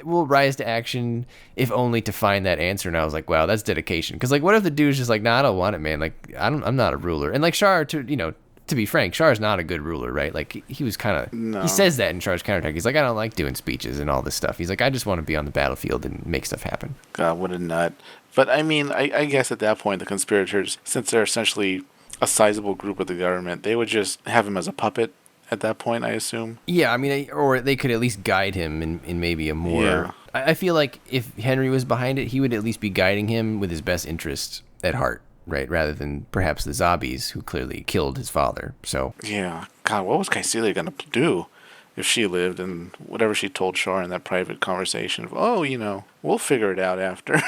we'll rise to action if only to find that answer. And I was like, wow, that's dedication. Because, like, what if the dude's just like, nah, I don't want it, man. Like, I'm not a ruler. And, like, Shar, to be frank, Shar's not a good ruler, right? Like, he was kind of, no. He says that in Shar's counterattack. He's like, I don't like doing speeches and all this stuff. He's like, I just want to be on the battlefield and make stuff happen. God, what a nut. But, I mean, I guess at that point, the conspirators, since they're essentially a sizable group of the government, they would just have him as a puppet at that point, I assume. Yeah, I mean, or they could at least guide him in maybe a more... Yeah. I feel like if Henry was behind it, he would at least be guiding him with his best interests at heart, right? Rather than perhaps the zombies who clearly killed his father. So Yeah. God, what was Caecilia going to do if she lived, and whatever she told Char in that private conversation of, oh, we'll figure it out after.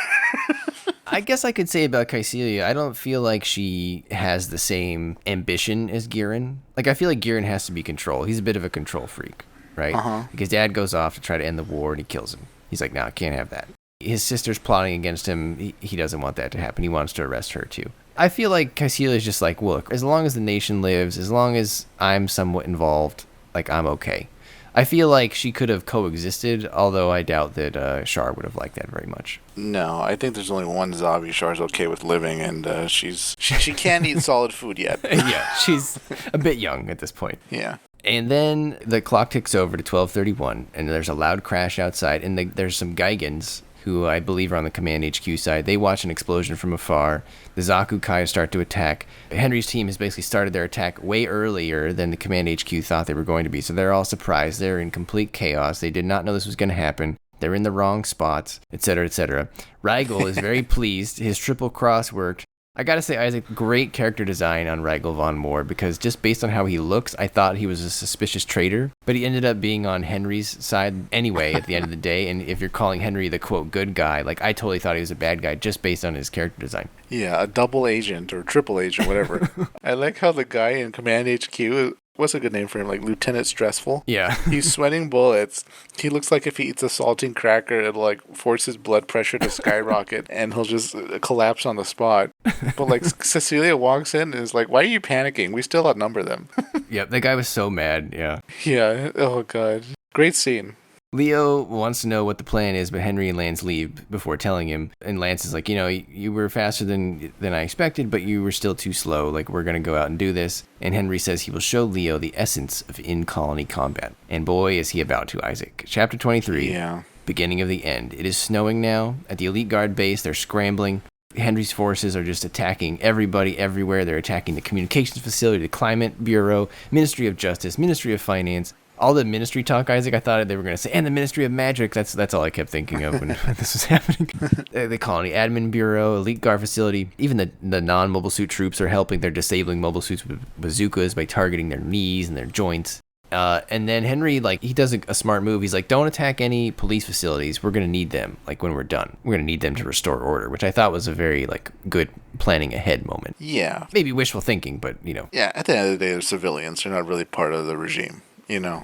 I guess I could say about Caecilia, I don't feel like she has the same ambition as Gihren. Like, I feel like Gihren has to be control. He's a bit of a control freak, right? Like his dad goes off to try to end the war, and he kills him. He's like, no, I can't have that. His sister's plotting against him. He doesn't want that to happen. He wants to arrest her, too. I feel like Caecilia is just like, look, as long as the nation lives, as long as I'm somewhat involved, like, I'm okay. I feel like she could have coexisted, although I doubt that Char would have liked that very much. No, I think there's only one zombie Char's okay with living, and she can't eat solid food yet. Yeah, she's a bit young at this point. Yeah. And then the clock ticks over to 12:31, and there's a loud crash outside, and there's some Gigans, who I believe are on the Command HQ side. They watch an explosion from afar. The Zaku Kai start to attack. Henry's team has basically started their attack way earlier than the Command HQ thought they were going to be, so they're all surprised. They're in complete chaos. They did not know this was going to happen. They're in the wrong spots, etc., etc. Rigel is very pleased. His triple cross worked. I gotta say, Isaac, great character design on Rigel von Moore, because just based on how he looks, I thought he was a suspicious traitor, but he ended up being on Henry's side anyway at the end of the day, and if you're calling Henry the, quote, good guy, like, I totally thought he was a bad guy just based on his character design. Yeah, a double agent or triple agent, whatever. I like how the guy in Command HQ, what's a good name for him? Like Lieutenant Stressful? Yeah. He's sweating bullets. He looks like if he eats a saltine cracker, it'll like force his blood pressure to skyrocket and he'll just collapse on the spot. But like Caecilia walks in and is like, why are you panicking? We still outnumber them. Yep, that guy was so mad, yeah. Yeah, oh god. Great scene. Leo wants to know what the plan is, but Henry and Lance leave before telling him. And Lance is like, you were faster than I expected, but you were still too slow. Like, we're going to go out and do this. And Henry says he will show Leo the essence of in-colony combat. And boy, is he about to, Isaac. Chapter 23. Yeah. Beginning of the end. It is snowing now. At the Elite Guard base, they're scrambling. Henry's forces are just attacking everybody everywhere. They're attacking the communications facility, the Climate Bureau, Ministry of Justice, Ministry of Finance. All the ministry talk, Isaac, I thought they were going to say, and the Ministry of Magic. That's all I kept thinking of when this was happening. The Colony Admin Bureau, Elite Guard Facility, even the non-mobile suit troops are helping. They're disabling mobile suits with bazookas by targeting their knees and their joints. And then Henry, like, he does a smart move. He's like, don't attack any police facilities. We're going to need them, like, when we're done. We're going to need them to restore order, which I thought was a very, like, good planning ahead moment. Yeah. Maybe wishful thinking, but, Yeah, at the end of the day, they're civilians. They're not really part of the regime, Yeah.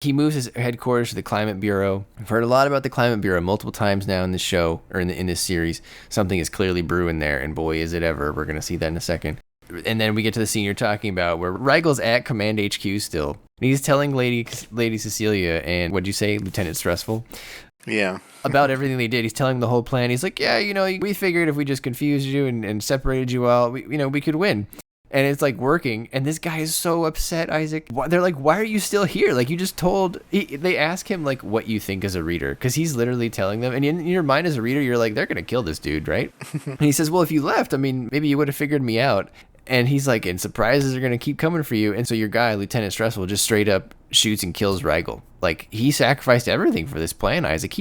He moves his headquarters to the Climate Bureau. I've heard a lot about the Climate Bureau multiple times now in this show, or in this series. Something is clearly brewing there, and boy, is it ever. We're going to see that in a second. And then we get to the scene you're talking about, where Rigel's at Command HQ still. And he's telling Lady Caecilia and, what'd you say, Lieutenant Stressful? Yeah. About everything they did. He's telling the whole plan. He's like, yeah, we figured if we just confused you and separated you out, we could win. And it's like working, and this guy is so upset, Isaac. They're like, why are you still here? Like, you just told... They ask him, like, what you think as a reader, because he's literally telling them, and in your mind as a reader, you're like, they're going to kill this dude, right? And he says, well, if you left, I mean, maybe you would have figured me out. And he's like, and surprises are going to keep coming for you. And so your guy, Lieutenant Stressful, just straight up shoots and kills Rigel. Like, he sacrificed everything for this plan, Isaac.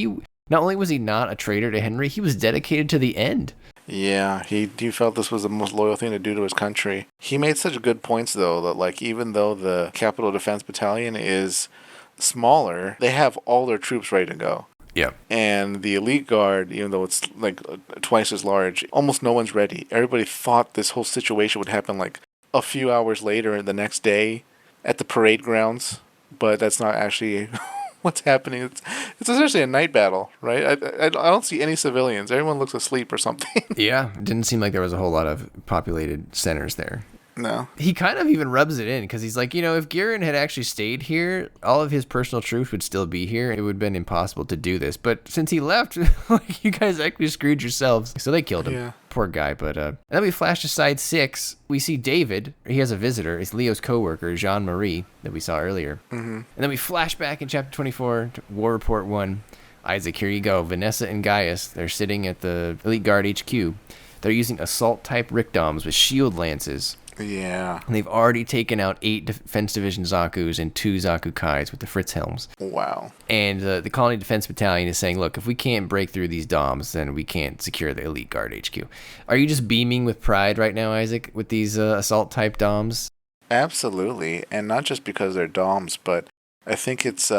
Not only was he not a traitor to Henry, he was dedicated to the end. Yeah, he felt this was the most loyal thing to do to his country. He made such good points, though, that, like, even though the Capital Defense Battalion is smaller, they have all their troops ready to go. Yeah. And the Elite Guard, even though it's, like, twice as large, almost no one's ready. Everybody thought this whole situation would happen, like, a few hours later the next day at the parade grounds, but that's not actually... what's happening. It's essentially a night battle, right? I don't see any civilians. Everyone looks asleep or something. Yeah, it didn't seem like there was a whole lot of populated centers there. No. He kind of even rubs it in, because he's like, if Gihren had actually stayed here, all of his personal troops would still be here. It would have been impossible to do this. But since he left, like, you guys actually screwed yourselves. So they killed him. Yeah. Poor guy. But and then we flash to side 6. We see David. He has a visitor. It's Leo's coworker, Jean-Marie, that we saw earlier. Mm-hmm. And then we flash back in chapter 24 to War Report 1. Isaac, here you go. Vanessa and Gaius, they're sitting at the Elite Guard HQ. They're using assault-type Rickdoms with shield lances Yeah. And they've already taken out 8 Defense Division Zaku's and 2 Zaku Kais with the Fritz helms. Wow. And the Colony Defense Battalion is saying, look, if we can't break through these DOMs, then we can't secure the Elite Guard HQ. Are you just beaming with pride right now, Isaac, with these assault-type DOMs? Absolutely. And not just because they're DOMs, but I think it's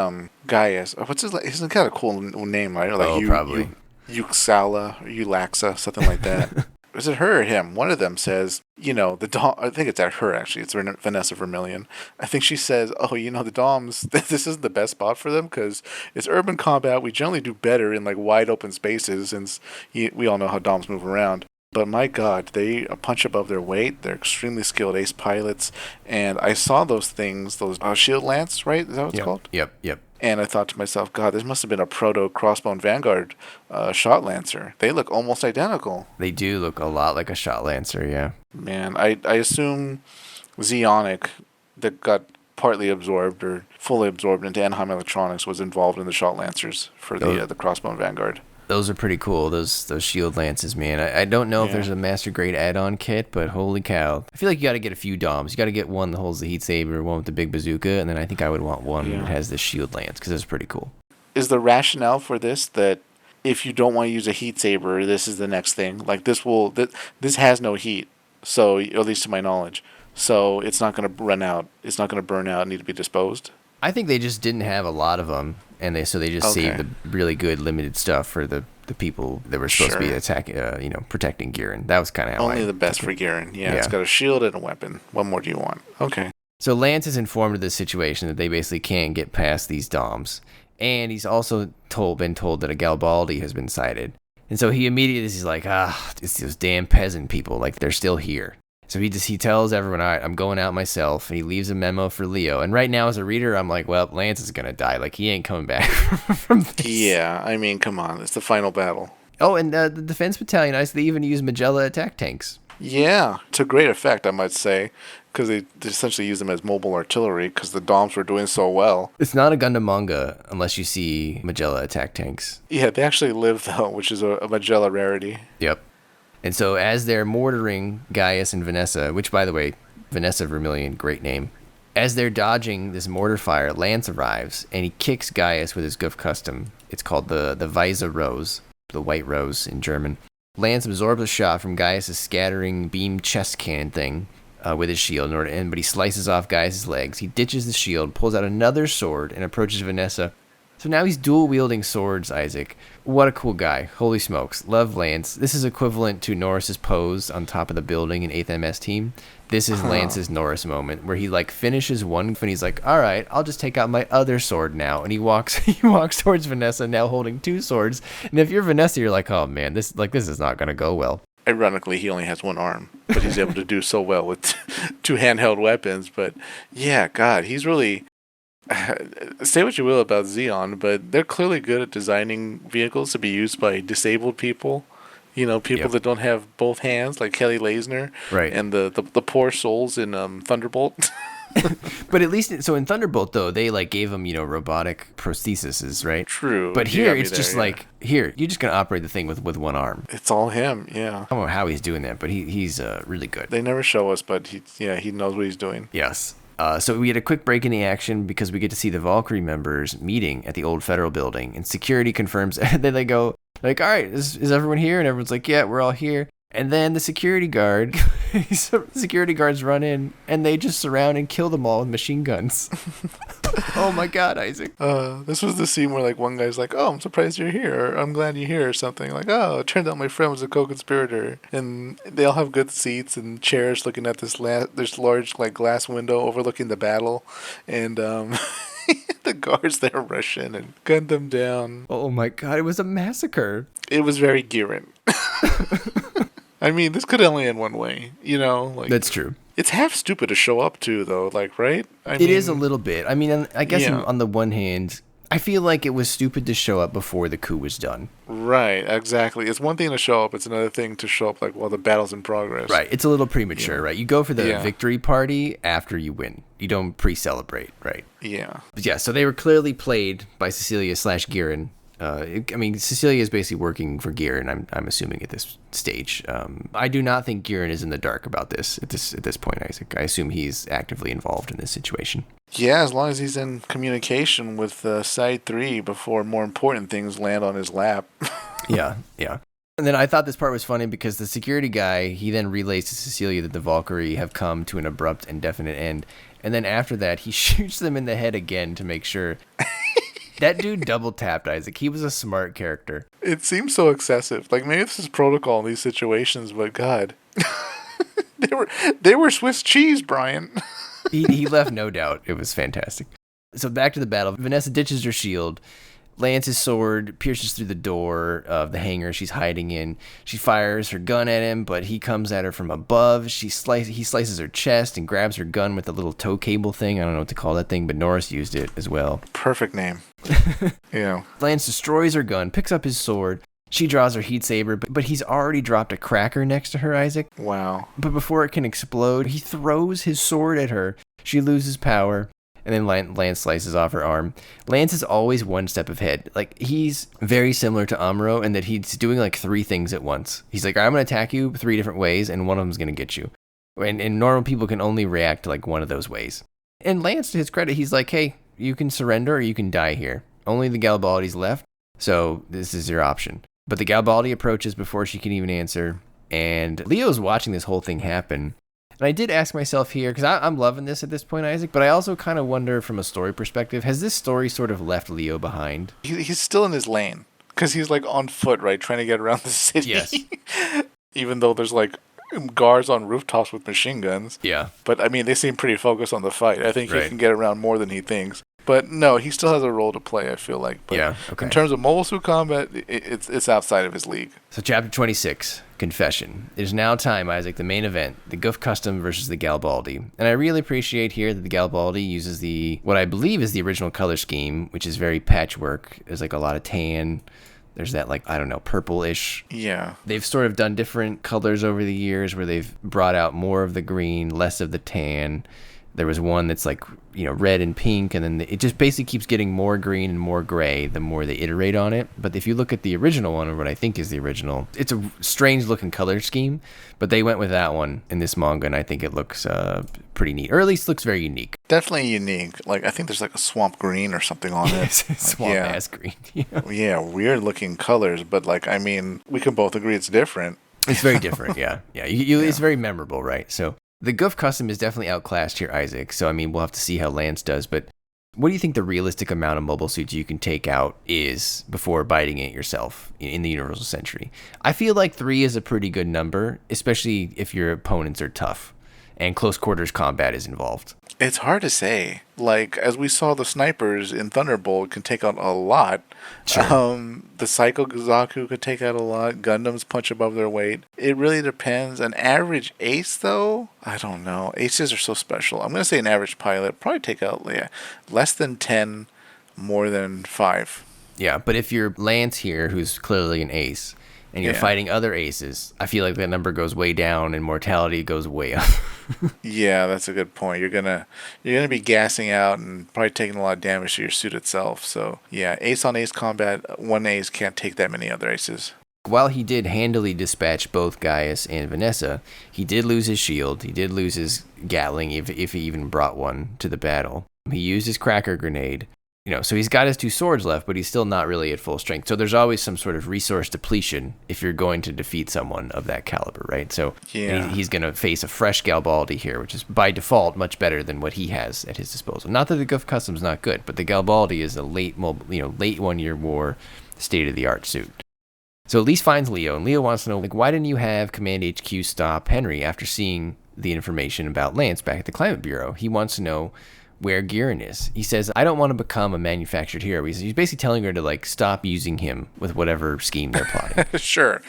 Gaius. What's his name? He's got a cool name, right? Like Probably. Uxala or Ulaxa, something like that. Is it her or him? One of them says, the Dom, I think it's at her actually. It's Vanessa Vermillion. I think she says, the Doms, this isn't the best spot for them because it's urban combat. We generally do better in like wide open spaces since we all know how Doms move around. But my God, they punch above their weight. They're extremely skilled ace pilots. And I saw those things, those shield lance, right? Is that what it's called? Yep. And I thought to myself, God, this must have been a proto Crossbone Vanguard shot lancer. They look almost identical. They do look a lot like a shot lancer, yeah. Man, I assume Zeonic, that got partly absorbed or fully absorbed into Anaheim Electronics, was involved in the shot lancers for the Crossbone Vanguard. Those are pretty cool, those shield lances, man. I don't know if there's a master grade add-on kit, but holy cow. I feel like you got to get a few DOMs. You got to get one that holds the heat saber, one with the big bazooka, and then I think I would want one that has the shield lance, because it's pretty cool. Is the rationale for this that if you don't want to use a heat saber, this is the next thing? Like this has no heat, so at least to my knowledge. So it's not going to run out. It's not going to burn out and need to be disposed? I think they just didn't have a lot of them, and they just saved the really good limited stuff for the people that were supposed to be attacking, protecting Gihren. That was kind of how only the best for Gihren. Yeah, it's got a shield and a weapon. What more do you want? Okay. So Lance is informed of this situation that they basically can't get past these DOMs, and he's also been told that a Galbaldy has been sighted, and so he immediately is like, it's those damn peasant people, like they're still here. So he tells everyone, all right, I'm going out myself, and he leaves a memo for Leo. And right now, as a reader, I'm like, well, Lance is going to die. Like, he ain't coming back from this. Yeah, I mean, come on. It's the final battle. Oh, and the Defense Battalion, they even use Magella attack tanks. Yeah, to great effect, I might say, because they essentially use them as mobile artillery because the DOMs were doing so well. It's not a Gundam manga unless you see Magella attack tanks. Yeah, they actually live, though, which is a Magella rarity. Yep. And so as they're mortaring Gaius and Vanessa, which, by the way, Vanessa Vermillion, great name. As they're dodging this mortar fire, Lance arrives, and he kicks Gaius with his Guff Custom. It's called the Weisse Rose, the White Rose in German. Lance absorbs a shot from Gaius' scattering beam chest cannon thing with his shield, but he slices off Gaius' legs. He ditches the shield, pulls out another sword, and approaches Vanessa. So now he's dual-wielding swords, Isaac. What a cool guy. Holy smokes. Love Lance. This is equivalent to Norris's pose on top of the building in 8th MS team. This is Lance's Norris moment, where he finishes one, and he's like, all right, I'll just take out my other sword now. And he walks towards Vanessa, now holding 2 swords. And if you're Vanessa, you're like, oh man, this is not going to go well. Ironically, he only has 1 arm, but he's able to do so well with 2 handheld weapons. But yeah, God, he's really... Say what you will about Zeon, but they're clearly good at designing vehicles to be used by disabled people. People that don't have both hands, like Kelly Lasner, right? And the poor souls in Thunderbolt. But at least, so in Thunderbolt, though, they gave him, robotic prostheses, right? True. But here, it's just here, you're just going to operate the thing with 1 arm. It's all him, yeah. I don't know how he's doing that, but he's really good. They never show us, but he knows what he's doing. Yes. So we get a quick break in the action because we get to see the Valkyrie members meeting at the old federal building, and security confirms. And then they go all right, is everyone here? And everyone's like, yeah, we're all here. And then the security guards run in, and they just surround and kill them all with machine guns. Oh my God, Isaac. This was the scene where one guy's like, oh, I'm surprised you're here, or I'm glad you're here, or something. Like, oh, it turned out my friend was a co-conspirator. And they all have good seats and chairs looking at this large glass window overlooking the battle. And the guards there rush in and gun them down. Oh my God, it was a massacre. It was very Gihren. I mean, this could only end one way, That's true. It's half stupid to show up to, though, right? It is a little bit. I mean, I guess on the one hand, I feel like it was stupid to show up before the coup was done. Right, exactly. It's one thing to show up. It's another thing to show up while the battle's in progress. Right. It's a little premature, right? You go for the victory party after you win. You don't pre-celebrate, right? Yeah. But yeah, so they were clearly played by Cecilia /Gihren. Cecilia is basically working for Gihren. I'm assuming at this stage. I do not think Gihren is in the dark about this at this point, Isaac. I assume he's actively involved in this situation. Yeah, as long as he's in communication with Side 3 before more important things land on his lap. Yeah. And then I thought this part was funny because the security guy, he then relays to Cecilia that the Valkyrie have come to an abrupt and definite end. And then after that, he shoots them in the head again to make sure. That dude double tapped, Isaac. He was a smart character. It seems so excessive. Like, maybe this is protocol in these situations, but God. They were Swiss cheese, Brian. He left no doubt. It was fantastic. So back to the battle. Vanessa ditches her shield. Lance's sword pierces through the door of the hangar she's hiding in. She fires her gun at him, but he comes at her from above. He slices her chest and grabs her gun with a little tow cable thing. I don't know what to call that thing, but Norris used it as well. Perfect name. Yeah. Lance destroys her gun, picks up his sword. She draws her heat saber, but he's already dropped a cracker next to her, Isaac. Wow. But before it can explode, he throws his sword at her. She loses power. And then Lance slices off her arm. Lance is always one step ahead. Like, he's very similar to Amuro in that he's doing like 3 things at once. He's like, I'm going to attack you 3 different ways, and one of them's going to get you. And normal people can only react to like one of those ways. And Lance, to his credit, he's like, hey, you can surrender or you can die here. Only the Galbaldy's left, so this is your option. But the Galbaldy approaches before she can even answer. And Leo's watching this whole thing happen. And I did ask myself here, because I'm loving this at this point, Isaac, but I also kind of wonder from a story perspective, has this story sort of left Leo behind? He's still in his lane, because he's like on foot, right, trying to get around the city. Yes. Even though there's like guards on rooftops with machine guns. Yeah. But I mean, they seem pretty focused on the fight. I think he can get around more than he thinks. But no, he still has a role to play, I feel like. But yeah, okay. In terms of mobile suit combat, it's outside of his league. So chapter 26, Confession. It is now time, Isaac, the main event, the Goof Custom versus the Galbaldy. And I really appreciate here that the Galbaldy uses what I believe is the original color scheme, which is very patchwork. There's like a lot of tan. There's that, like, I don't know, purple-ish. Yeah. They've sort of done different colors over the years where they've brought out more of the green, less of the tan. There was one that's like, red and pink, and then it just basically keeps getting more green and more gray the more they iterate on it. But if you look at the original one, or what I think is the original, it's a strange looking color scheme, but they went with that one in this manga, and I think it looks pretty neat, or at least looks very unique. Definitely unique. Like, I think there's like a swamp green or something on it. Swamp ass green. Yeah, weird looking colors, but like, I mean, we can both agree it's different. It's very different, yeah. It's very memorable, right? So the Goof Custom is definitely outclassed here, Isaac. So, I mean, we'll have to see how Lance does. But what do you think the realistic amount of mobile suits you can take out is before biting it yourself in the Universal Century? I feel like 3 is a pretty good number, especially if your opponents are tough and close quarters combat is involved. It's hard to say. Like, as we saw, the snipers in Thunderbolt can take out a lot. Sure. The Psycho Zaku could take out a lot. Gundams punch above their weight. It really depends. An average ace, though? I don't know. Aces are so special. I'm going to say an average pilot probably take out less than 10, more than 5. Yeah, but if you're Lance here, who's clearly an ace, and you're fighting other aces, I feel like that number goes way down and mortality goes way up. Yeah, that's a good point. You're gonna be gassing out and probably taking a lot of damage to your suit itself. So yeah, ace on ace combat, one ace can't take that many other aces. While he did handily dispatch both Gaius and Vanessa, he did lose his shield. He did lose his Gatling, if he even brought one to the battle. He used his cracker grenade. So he's got his 2 swords left, but he's still not really at full strength. So there's always some sort of resource depletion if you're going to defeat someone of that caliber, right? So he's going to face a fresh Galbaldy here, which is by default much better than what he has at his disposal. Not that the Goof Custom's not good, but the Galbaldy is a late 1 year war, state-of-the-art suit. So Elise finds Leo, and Leo wants to know, why didn't you have Command HQ stop Henry after seeing the information about Lance back at the Climate Bureau? He wants to know where Gihren is. He says, I don't want to become a manufactured hero. He's basically telling her to stop using him with whatever scheme they're plotting. Sure.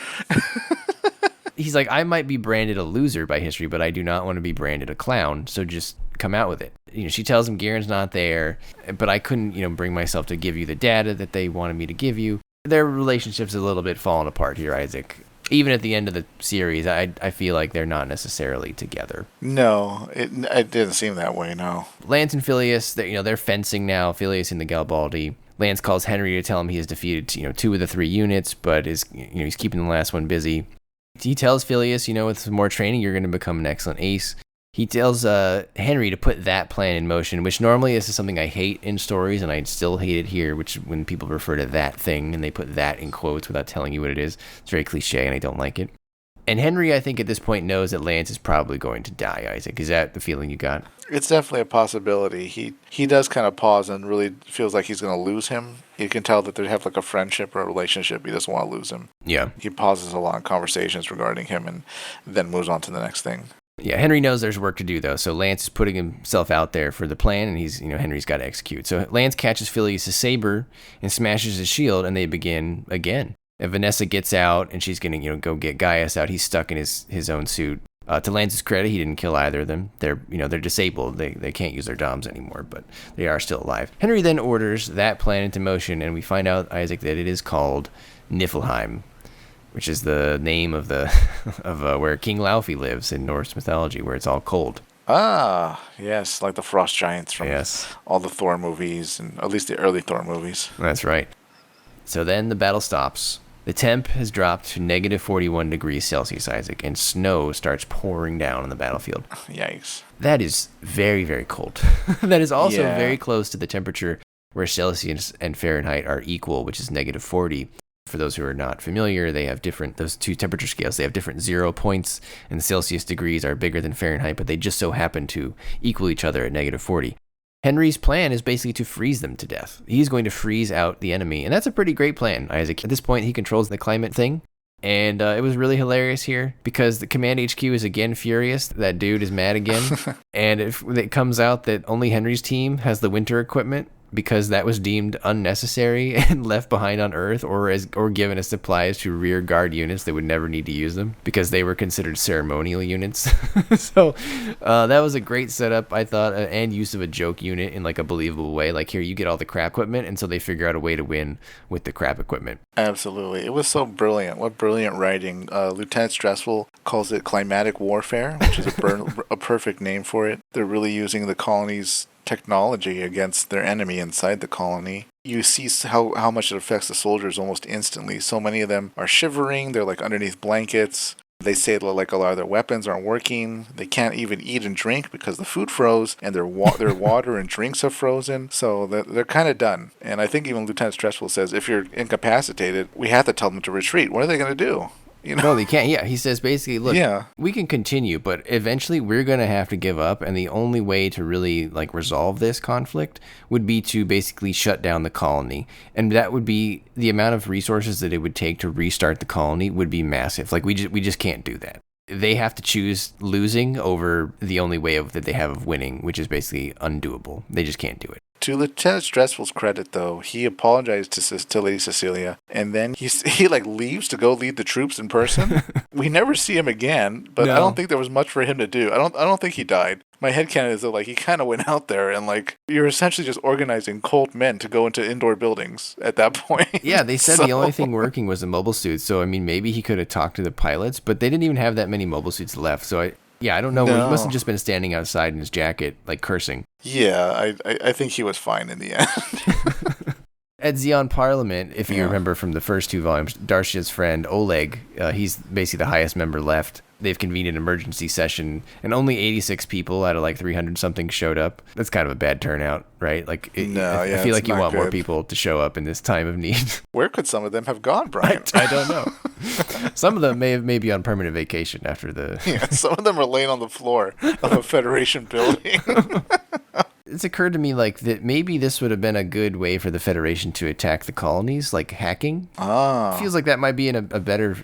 He's like, I might be branded a loser by history, but I do not want to be branded a clown, so just come out with it. She tells him Gihren's not there, but I couldn't, bring myself to give you the data that they wanted me to give you. Their relationship's a little bit falling apart here, Isaac. Even at the end of the series, I feel like they're not necessarily together. No, it didn't seem that way, no. Lance and Phileas, they're fencing now, Phileas and the Galbaldy. Lance calls Henry to tell him he has defeated 2 of the 3 units, but he's keeping the last one busy. He tells Phileas, with some more training, you're going to become an excellent ace. He tells Henry to put that plan in motion, which normally this is something I hate in stories, and I still hate it here, which when people refer to that thing and they put that in quotes without telling you what it is, it's very cliche and I don't like it. And Henry, I think at this point, knows that Lance is probably going to die, Isaac. Is that the feeling you got? It's definitely a possibility. He does kind of pause and really feels like he's going to lose him. You can tell that they have like a friendship or a relationship. He doesn't want to lose him. Yeah. He pauses a lot of conversations regarding him and then moves on to the next thing. Yeah, Henry knows there's work to do, though, so Lance is putting himself out there for the plan, and Henry's got to execute. So Lance catches Phileas' saber and smashes his shield, and they begin again. And Vanessa gets out, and she's going to, go get Gaius out. He's stuck in his own suit. To Lance's credit, he didn't kill either of them. They're disabled. They can't use their DOMs anymore, but they are still alive. Henry then orders that plan into motion, and we find out, Isaac, that it is called Niflheim, which is the name of where King Laufey lives in Norse mythology, where it's all cold. Ah, yes, like the frost giants from all the Thor movies, and at least the early Thor movies. That's right. So then the battle stops. The temp has dropped to negative 41 degrees Celsius, Isaac, and snow starts pouring down on the battlefield. Yikes. That is very, very cold. That is also very close to the temperature where Celsius and Fahrenheit are equal, which is negative 40. For those who are not familiar, they have those 2 temperature scales. They have different 0 points, and Celsius degrees are bigger than Fahrenheit, but they just so happen to equal each other at negative 40. Henry's plan is basically to freeze them to death. He's going to freeze out the enemy, and that's a pretty great plan, Isaac. At this point, he controls the climate thing, and it was really hilarious here because the Command HQ is again furious. That dude is mad again, and if it comes out that only Henry's team has the winter equipment, because that was deemed unnecessary and left behind on Earth, or given as supplies to rear guard units that would never need to use them because they were considered ceremonial units. So that was a great setup, I thought, and use of a joke unit in like a believable way. Like, here, you get all the crap equipment, and so they figure out a way to win with the crap equipment. Absolutely. It was so brilliant. What brilliant writing. Lieutenant Stressful calls it climatic warfare, which is a perfect name for it. They're really using the colony's technology against their enemy inside the colony. You see how much it affects the soldiers almost instantly. So many of them are shivering. They're like underneath blankets. They say like a lot of their weapons aren't working. They can't even eat and drink because the food froze, and their water and drinks are frozen. So they're kind of done. And I think even Lieutenant Stressful says, if you're incapacitated, we have to tell them to retreat. What are they going to do? No, they can't. Yeah, he says basically, look, we can continue, but eventually we're going to have to give up, and the only way to really like resolve this conflict would be to basically shut down the colony, and that would be the amount of resources that it would take to restart the colony would be massive. Like we just can't do that. They have to choose losing over the only way that they have of winning, which is basically undoable. They just can't do it. To Lieutenant Stressful's credit, though, he apologized to Lady Cecilia, and then he like leaves to go lead the troops in person. We never see him again, but no. I don't think there was much for him to do. I don't think he died. My headcanon is that like he kind of went out there and like you're essentially just organizing cold men to go into indoor buildings at that point. Yeah, they said the only thing working was the mobile suits. So I mean, maybe he could have talked to the pilots, but they didn't even have that many mobile suits left. So I don't know. No. He must have just been standing outside in his jacket, like cursing. Yeah, I think he was fine in the end. At Zeon Parliament, if you remember from the first 2 volumes, Darsha's friend Oleg, he's basically the highest member left. They've convened an emergency session, and only 86 people out of like 300 something showed up. That's kind of a bad turnout, right? Like, I feel like you want more people to show up in this time of need. Where could some of them have gone, Brian? I don't know. Some of them may be on permanent vacation after the... Yeah, some of them are laying on the floor of a Federation building. It's occurred to me like that maybe this would have been a good way for the Federation to attack the colonies, like hacking. Feels like that might be a better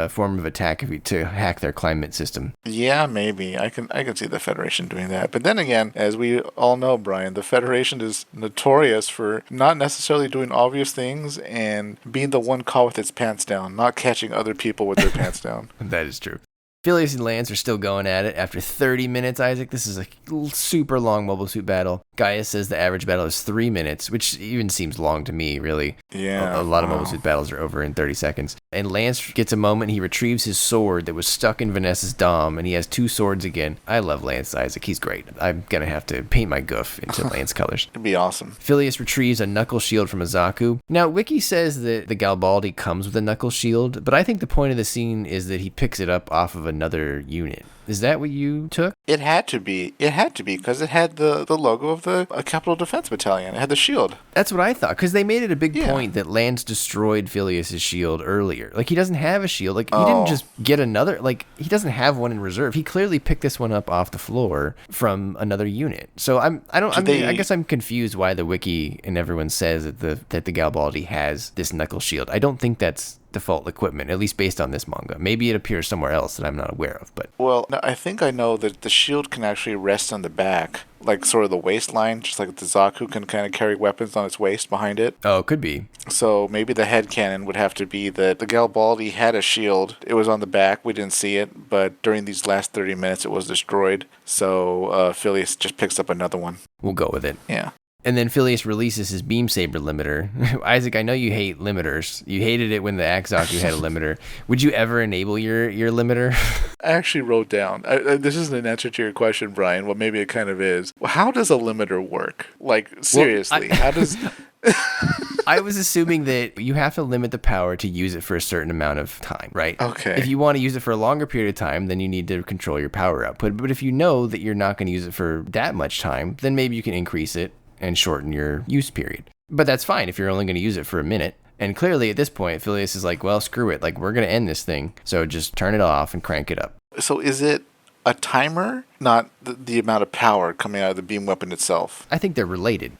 form of attack to hack their climate system. Yeah, maybe. I can see the Federation doing that. But then again, as we all know, Brian, the Federation is notorious for not necessarily doing obvious things and being the one caught with its pants down, not catching other people with their pants down. That is true. Phileas and Lance are still going at it after 30 minutes, Isaac. This is a super long mobile suit battle. Gaius says the average battle is 3 minutes, which even seems long to me, really. Yeah. A lot of mobile suit battles are over in 30 seconds. And Lance gets a moment. He retrieves his sword that was stuck in Vanessa's dom, and he has 2 swords again. I love Lance, Isaac. He's great. I'm going to have to paint my goof into Lance colors. It'd be awesome. Phileas retrieves a knuckle shield from Azaku. Now, Wiki says that the Galbaldy comes with a knuckle shield, but I think the point of the scene is that he picks it up off of another unit. Is that what you took? It had to be. It had to be because it had the logo of the Capital Defense Battalion. It had the shield. That's what I thought, because they made it a big point that Lance destroyed Phileas' shield earlier. Like, he doesn't have a shield. Like, he didn't just get another. Like, he doesn't have one in reserve. He clearly picked this one up off the floor from another unit. So I guess I'm confused why the wiki and everyone says that the Galbaldy has this knuckle shield. I don't think that's default equipment, at least based on this manga. Maybe it appears somewhere else that I'm not aware of, but... Well, no, I think I know that the shield can actually rest on the back, like sort of the waistline, just like the Zaku can kind of carry weapons on its waist behind it. Oh, it could be. So maybe the headcanon would have to be that the Galbaldy had a shield. It was on the back. We didn't see it, but during these last 30 minutes, it was destroyed. So Phileas just picks up another one. We'll go with it. Yeah. And then Phileas releases his beam saber limiter. Isaac, I know you hate limiters. You hated it when the Axaku had a limiter. Would you ever enable your limiter? I actually wrote down, this isn't an answer to your question, Brian. Well, maybe it kind of is. How does a limiter work? Like, seriously, how does... I was assuming that you have to limit the power to use it for a certain amount of time, right? Okay. If you want to use it for a longer period of time, then you need to control your power output. But if you know that you're not going to use it for that much time, then maybe you can increase it and shorten your use period. But that's fine if you're only going to use it for a minute. And clearly at this point, Phileas is like, well, screw it. Like, we're going to end this thing. So just turn it off and crank it up. So is it a timer, not the amount of power coming out of the beam weapon itself? I think they're related.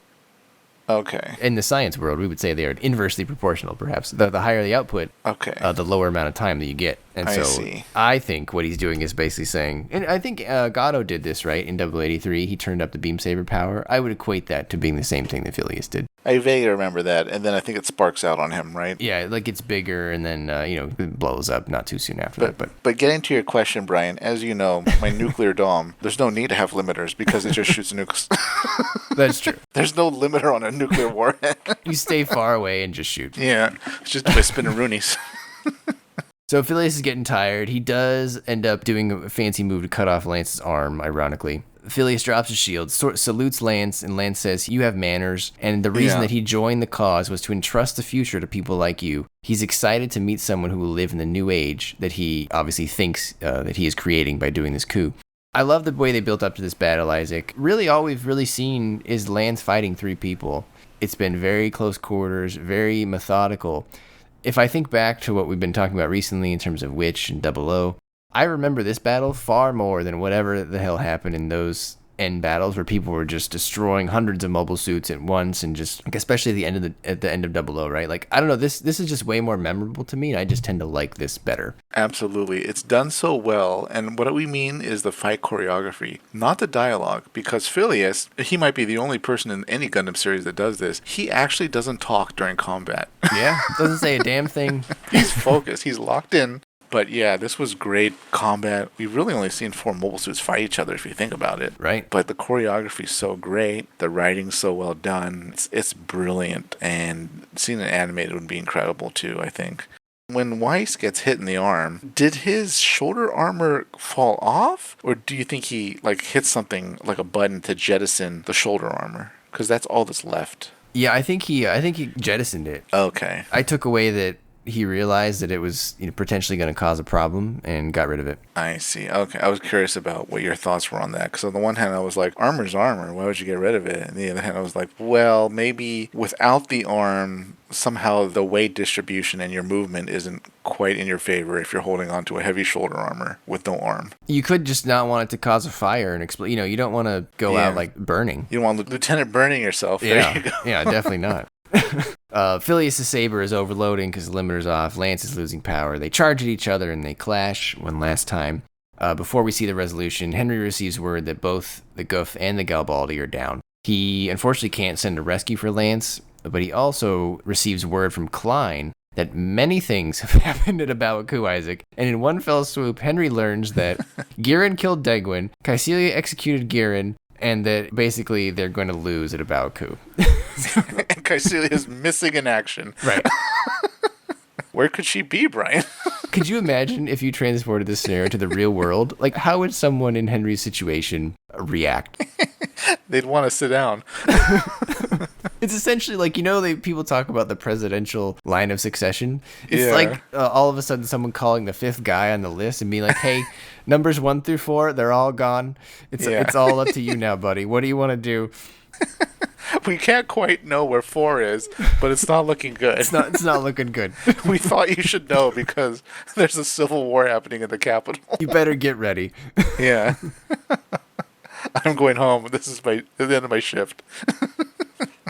Okay. In the science world, we would say they are inversely proportional, perhaps. The higher the output, the lower amount of time that you get. And so I think what he's doing is basically saying, and I think Gatto did this, right? In 083, he turned up the beam saber power. I would equate that to being the same thing that Phileas did. I vaguely remember that, and then I think it sparks out on him, right? Yeah, like it's bigger, and then it blows up not too soon after that. But getting to your question, Brian, as you know, my nuclear dome, there's no need to have limiters because it just shoots nukes. That's true. There's no limiter on a nuclear warhead. You stay far away and just shoot. Yeah, it's just by spinneroonies. So Phileas is getting tired. He does end up doing a fancy move to cut off Lance's arm, ironically. Phileas drops his shield, salutes Lance, and Lance says, "You have manners," and the reason that he joined the cause was to entrust the future to people like you. He's excited to meet someone who will live in the new age that he obviously thinks that he is creating by doing this coup. I love the way they built up to this battle, Isaac. Really, all we've really seen is Lance fighting 3 people. It's been very close quarters, very methodical. If I think back to what we've been talking about recently in terms of Witch and 00, I remember this battle far more than whatever the hell happened in those end battles where people were just destroying hundreds of mobile suits at once, and just like, especially at the end of 00, right? Like, I don't know, this is just way more memorable to me, and I just tend to like this better. Absolutely. It's done so well, and what we mean is the fight choreography, not the dialogue, because Phileas, he might be the only person in any Gundam series that does this. He actually doesn't talk during combat. Yeah, doesn't say a damn thing. He's focused. He's locked in. But yeah, this was great combat. We've really only seen 4 mobile suits fight each other if you think about it. Right. But the choreography is so great. The writing's so well done. It's brilliant. And seeing it animated would be incredible too, I think. When Weiss gets hit in the arm, did his shoulder armor fall off? Or do you think he hit something like a button to jettison the shoulder armor? Because that's all that's left. Yeah, I think he jettisoned it. Okay. I took away that he realized that it was potentially going to cause a problem and got rid of it. I see. Okay. I was curious about what your thoughts were on that. Because on the one hand, I was like, armor's armor. Why would you get rid of it? And the other hand, I was like, well, maybe without the arm, somehow the weight distribution and your movement isn't quite in your favor if you're holding on to a heavy shoulder armor with no arm. You could just not want it to cause a fire and explode. You don't want to go out like burning. You don't want Lieutenant burning yourself. Yeah. There you go. Yeah, definitely not. Phileas' saber is overloading because the limiter's off. Lance is losing power. They charge at each other and they clash one last time. Before we see the resolution, Henry receives word that both the Goof and the Galbaldy are down. He unfortunately can't send a rescue for Lance, but he also receives word from Klein that many things have happened at Abawaku, Isaac, and in one fell swoop, Henry learns that Gihren killed Degwin, Caecilia executed Gihren, and that basically they're going to lose at Abawaku. And Caecilia is missing in action. Right. Where could she be, Brian? Could you imagine if you transported this scenario to the real world? Like, how would someone in Henry's situation react? They'd want to sit down. It's essentially like, people talk about the presidential line of succession. It's like all of a sudden someone calling the fifth guy on the list and being like, hey, numbers 1 through 4, they're all gone. It's all up to you now, buddy. What do you want to do? We can't quite know where 4 is, but it's not looking good. It's not looking good. We thought you should know because there's a civil war happening in the capital. You better get ready. Yeah. I'm going home. This is the end of my shift.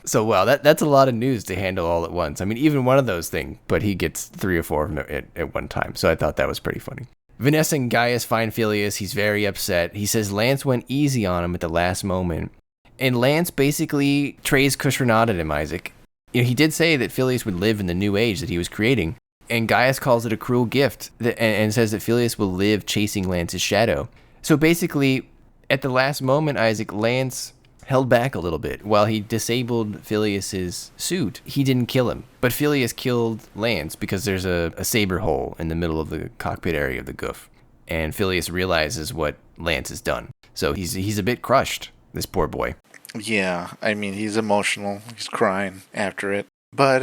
So, wow, that's a lot of news to handle all at once. I mean, even one of those things, but he gets 3 or 4 of them at one time. So I thought that was pretty funny. Vanessa and Gaius find Phileas. He's very upset. He says Lance went easy on him at the last moment. And Lance basically trays Cushionat at him, Isaac. He did say that Phileas would live in the new age that he was creating. And Gaius calls it a cruel gift and says that Phileas will live chasing Lance's shadow. So basically, at the last moment, Isaac, Lance held back a little bit. While he disabled Phileas's suit, he didn't kill him. But Phileas killed Lance because there's a saber hole in the middle of the cockpit area of the goof. And Phileas realizes what Lance has done. So he's a bit crushed, this poor boy. Yeah, I mean, he's emotional. He's crying after it. But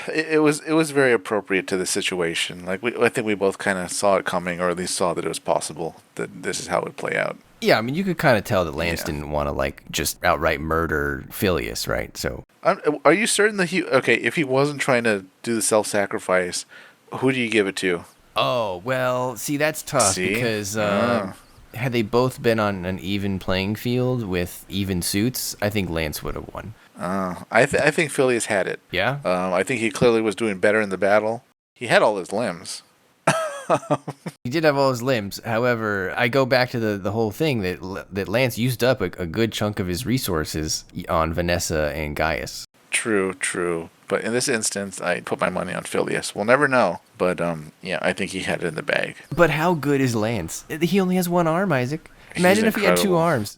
it was very appropriate to the situation. Like I think we both kind of saw it coming, or at least saw that it was possible that this is how it would play out. Yeah, I mean, you could kind of tell that Lance didn't want to just outright murder Phileas, right? So, are you certain that if he wasn't trying to do the self-sacrifice, who do you give it to? Oh, well, see, that's tough because had they both been on an even playing field with even suits, I think Lance would have won. I think Phileas had it. Yeah? I think he clearly was doing better in the battle. He had all his limbs. He did have all his limbs. However, I go back to the whole thing that Lance used up a good chunk of his resources on Vanessa and Gaius. True. But in this instance, I put my money on Phileas. We'll never know. But, I think he had it in the bag. But how good is Lance? He only has one arm, Isaac. Imagine if he had 2 arms.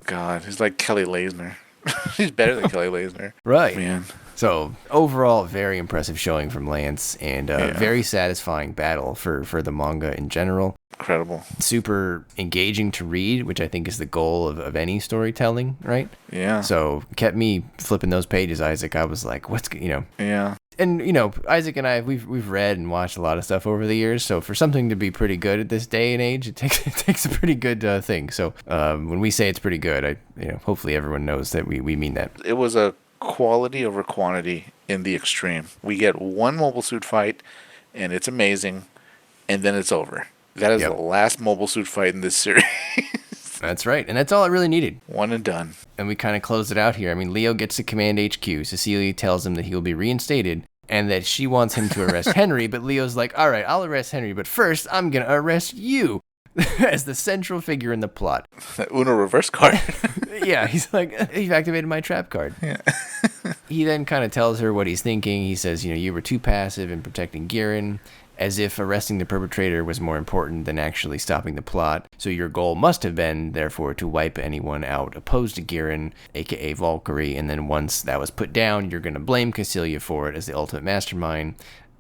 God, he's like Kelly Lasner. He's better than Kelly Lasner. Right. Man. So, overall, very impressive showing from Lance, and very satisfying battle for the manga in general. Incredible. Super engaging to read, which I think is the goal of any storytelling, right? Yeah. So, kept me flipping those pages, Isaac. I was like, Yeah. And, Isaac and I, we've read and watched a lot of stuff over the years, so for something to be pretty good at this day and age, it takes a pretty good thing. So, when we say it's pretty good, hopefully everyone knows that we mean that. It was a quality over quantity in the extreme. We get one mobile suit fight, and it's amazing, and then it's over. That is the last mobile suit fight in this series. That's right, and that's all it really needed. One and done. And we kind of close it out here. I mean, Leo gets to command HQ. Cecilia tells him that he will be reinstated and that she wants him to arrest Henry, but Leo's like, all right, I'll arrest Henry, but first I'm going to arrest you as the central figure in the plot. The Uno reverse card. Yeah, he's like, you've activated my trap card. Yeah. He then kind of tells her what he's thinking. He says, you were too passive in protecting Gihren, as if arresting the perpetrator was more important than actually stopping the plot. So your goal must have been, therefore, to wipe anyone out opposed to Gihren, aka Valkyrie, and then once that was put down, you're going to blame Caecilia for it as the ultimate mastermind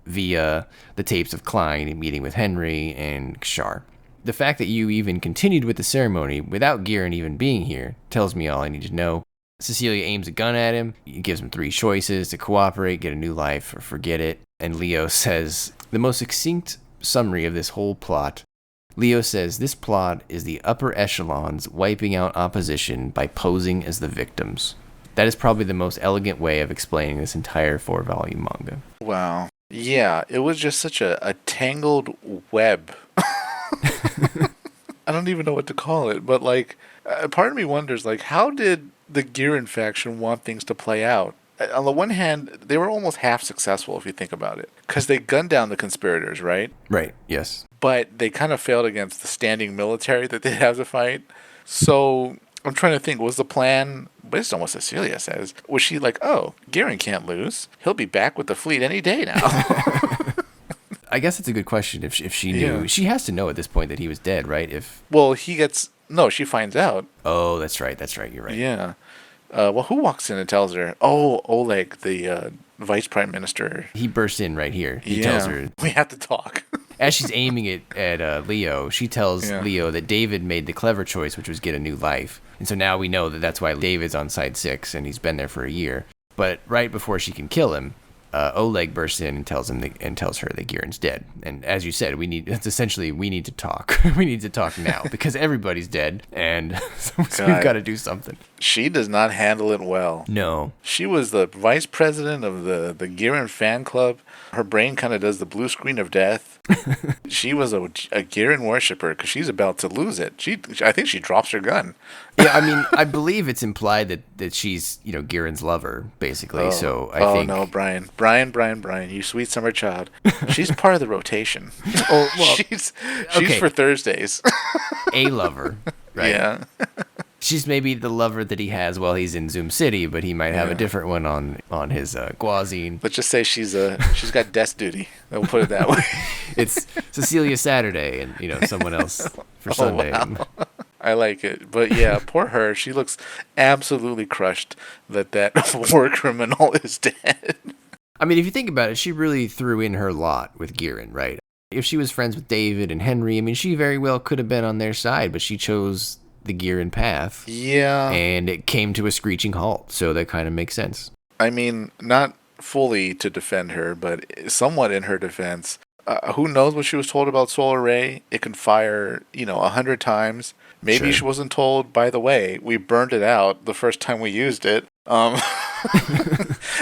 via the tapes of Klein meeting with Henry and Kshar. The fact that you even continued with the ceremony without Gihren even being here tells me all I need to know. Cecilia aims a gun at him. He gives him 3 choices: to cooperate, get a new life, or forget it. And Leo says the most succinct summary of this whole plot. Leo says this plot is the upper echelons wiping out opposition by posing as the victims. That is probably the most elegant way of explaining this entire 4-volume manga. Wow. Yeah, it was just such a tangled web. I don't even know what to call it, but part of me wonders, how did the Gihren faction want things to play out? On the one hand, they were almost half successful if you think about it, because they gunned down the conspirators, right? Right, yes. But they kind of failed against the standing military that they have to fight. So I'm trying to think, was the plan, based on what Cecilia says, was she like, oh, Gihren can't lose. He'll be back with the fleet any day now. I guess it's a good question if she knew. Yeah. She has to know at this point that he was dead, right? Well, she finds out. Oh, that's right. You're right. Yeah. Well, who walks in and tells her? Oh, Oleg, the vice prime minister. He bursts in right here. He tells her, we have to talk. As she's aiming it at Leo, she tells Leo that David made the clever choice, which was get a new life. And so now we know that that's why David's on Side 6, and he's been there for a year. But right before she can kill him, Oleg bursts in and tells her that Giren's dead. And as you said, we need to talk. We need to talk now because everybody's dead, and so we've got to do something. She does not handle it well. No. She was the vice president of the Gihren fan club. Her brain kind of does the blue screen of death. She was a Gihren worshiper because she's about to lose it. I think she drops her gun. Yeah, I mean, I believe it's implied that she's, Giren's lover, basically. So I think. Oh no, Brian, you sweet summer child. She's part of the rotation. Oh well, she's for Thursdays. A lover, right? Yeah. She's maybe the lover that he has while he's in Zoom City, but he might have a different one on his Guazine. Let's just say she's got desk duty. We'll put it that way. It's Cecilia Saturday and someone else for Sunday. Wow. I like it. But yeah, poor her. She looks absolutely crushed that war criminal is dead. I mean, if you think about it, she really threw in her lot with Gihren, right? If she was friends with David and Henry, I mean, she very well could have been on their side, but she chose the Gihren path. Yeah. And it came to a screeching halt, so that kind of makes sense. I mean, not fully to defend her, but somewhat in her defense. Who knows what she was told about Solar Ray? It can fire, 100 times. Maybe she wasn't told, by the way, we burned it out the first time we used it.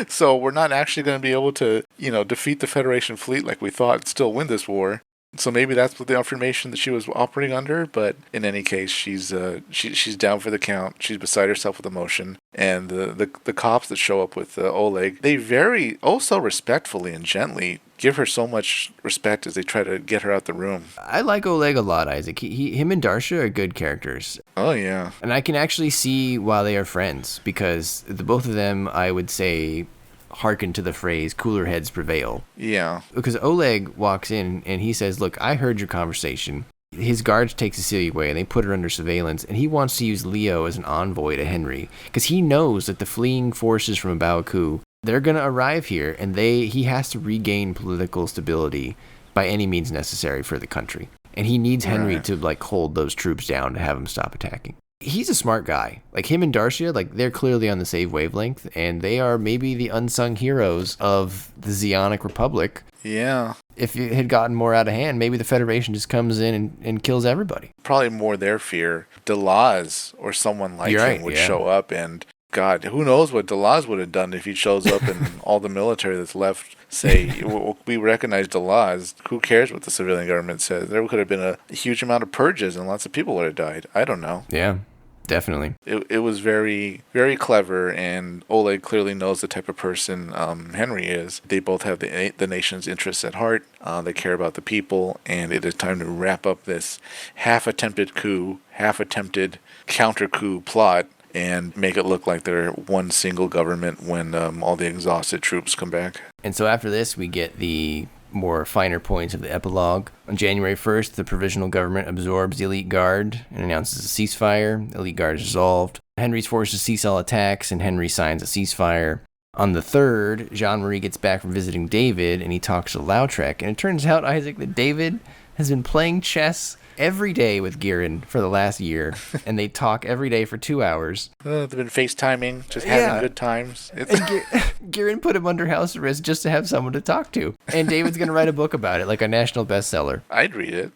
So we're not actually going to be able to, defeat the Federation fleet like we thought and still win this war. So maybe that's what the information that she was operating under, but in any case, she's down for the count. She's beside herself with emotion, and the cops that show up with Oleg, they very also respectfully and gently give her so much respect as they try to get her out the room. I like Oleg a lot, Isaac. Him and Darsha are good characters. Oh yeah, and I can actually see why they are friends because the both of them, I would say, hearken to the phrase cooler heads prevail. Yeah. Because Oleg walks in and he says, look, I heard your conversation. His guards take Cecilia away and they put her under surveillance, and he wants to use Leo as an envoy to Henry because he knows that the fleeing forces from Baoku, they're going to arrive here, and he has to regain political stability by any means necessary for the country. And he needs Henry to hold those troops down to have them stop attacking. He's a smart guy. Him and Darsha, they're clearly on the same wavelength, and they are maybe the unsung heroes of the Zionic Republic. Yeah. If it had gotten more out of hand, maybe the Federation just comes in and kills everybody. Probably more their fear. Delaz or someone like him would show up, and God, who knows what Delaz would have done if he shows up and all the military that's left say, we recognize Delaz. Who cares what the civilian government says? There could have been a huge amount of purges and lots of people would have died. I don't know. Yeah. Definitely. It was very, very clever, and Oleg clearly knows the type of person Henry is. They both have the nation's interests at heart. They care about the people, and it is time to wrap up this half-attempted coup, half-attempted counter-coup plot and make it look like they're one single government when all the exhausted troops come back. And so after this, we get the more finer points of the epilogue. On January 1st, the provisional government absorbs the elite guard and announces a ceasefire. The elite guard is dissolved. Henry's forces cease all attacks, and Henry signs a ceasefire. On the 3rd, Jean-Marie gets back from visiting David, and he talks to Lautrec. And it turns out, Isaac, that David has been playing chess every day with Gihren for the last year, and they talk every day for 2 hours. They've been FaceTiming, just having good times. Gihren put him under house arrest just to have someone to talk to. And David's going to write a book about it, like a national bestseller. I'd read it.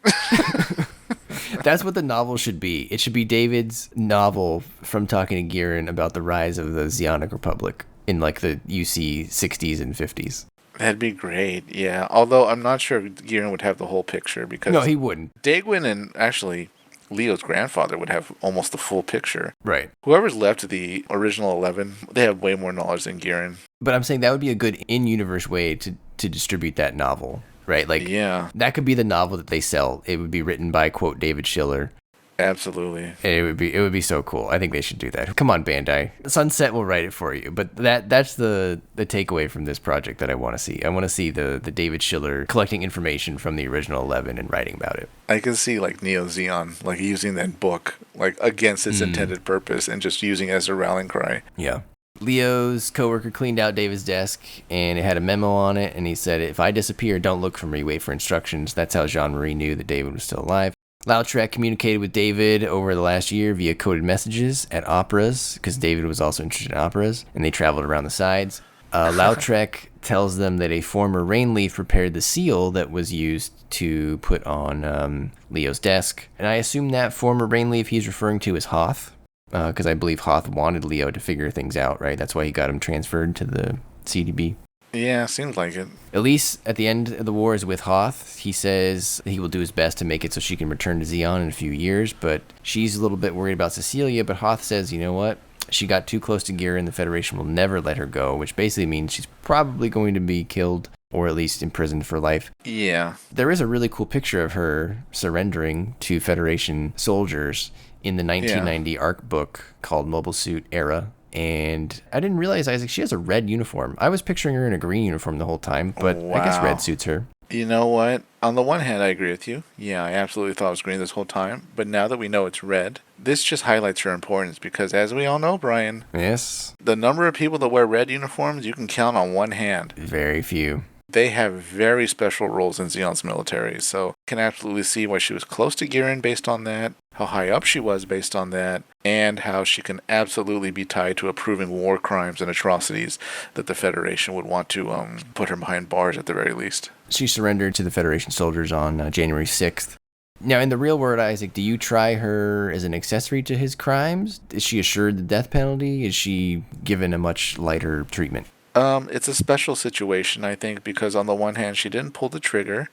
That's what the novel should be. It should be David's novel from talking to Gihren about the rise of the Zionic Republic in the UC 60s and 50s. That'd be great, yeah. Although I'm not sure Gihren would have the whole picture because... No, he wouldn't. Degwin and actually Leo's grandfather would have almost the full picture. Right. Whoever's left of the original 11, they have way more knowledge than Gihren. But I'm saying that would be a good in-universe way to distribute that novel, right? Yeah. That could be the novel that they sell. It would be written by, quote, David Schiller. Absolutely. It would be so cool. I think they should do that. Come on, Bandai. Sunset will write it for you. But that's the takeaway from this project that I want to see. I want to see the David Schiller collecting information from the original 11 and writing about it. I can see like Neo Zeon like using that book like against its intended purpose and just using it as a rallying cry. Yeah. Leo's coworker cleaned out David's desk, and it had a memo on it, and he said, "If I disappear, don't look for me, wait for instructions." That's how Jean-Marie knew that David was still alive. Lautrec communicated with David over the last year via coded messages at operas, because David was also interested in operas, and they traveled around the sides. Lautrec tells them that a former Reginleif prepared the seal that was used to put on Leo's desk. And I assume that former Reginleif he's referring to is Hoth, because I believe Hoth wanted Leo to figure things out, right? That's why he got him transferred to the CDB. Yeah, seems like it. Elise, at the end of the war, is with Hoth. He says he will do his best to make it so she can return to Zeon in a few years, but she's a little bit worried about Cecilia, but Hoth says, you know what? She got too close to Gihren. The Federation will never let her go, which basically means she's probably going to be killed or at least imprisoned for life. Yeah. There is a really cool picture of her surrendering to Federation soldiers in the 1990 ARC book called Mobile Suit Era. And I didn't realize, Isaac, she has a red uniform. I was picturing her in a green uniform the whole time, but wow. I guess red suits her. You know what? On the one hand, I agree with you. Yeah, I absolutely thought it was green this whole time. But now that we know it's red, this just highlights her importance because, as we all know, Brian, yes, the number of people that wear red uniforms, you can count on one hand. Very few. They have very special roles in Zeon's military, so I can absolutely see why she was close to Gihren based on that, how high up she was based on that, and how she can absolutely be tied to approving war crimes and atrocities that the Federation would want to put her behind bars at the very least. She surrendered to the Federation soldiers on January 6th. Now, in the real world, Isaac, do you try her as an accessory to his crimes? Is she assured the death penalty? Is she given a much lighter treatment? It's a special situation, I think, because on the one hand, she didn't pull the trigger,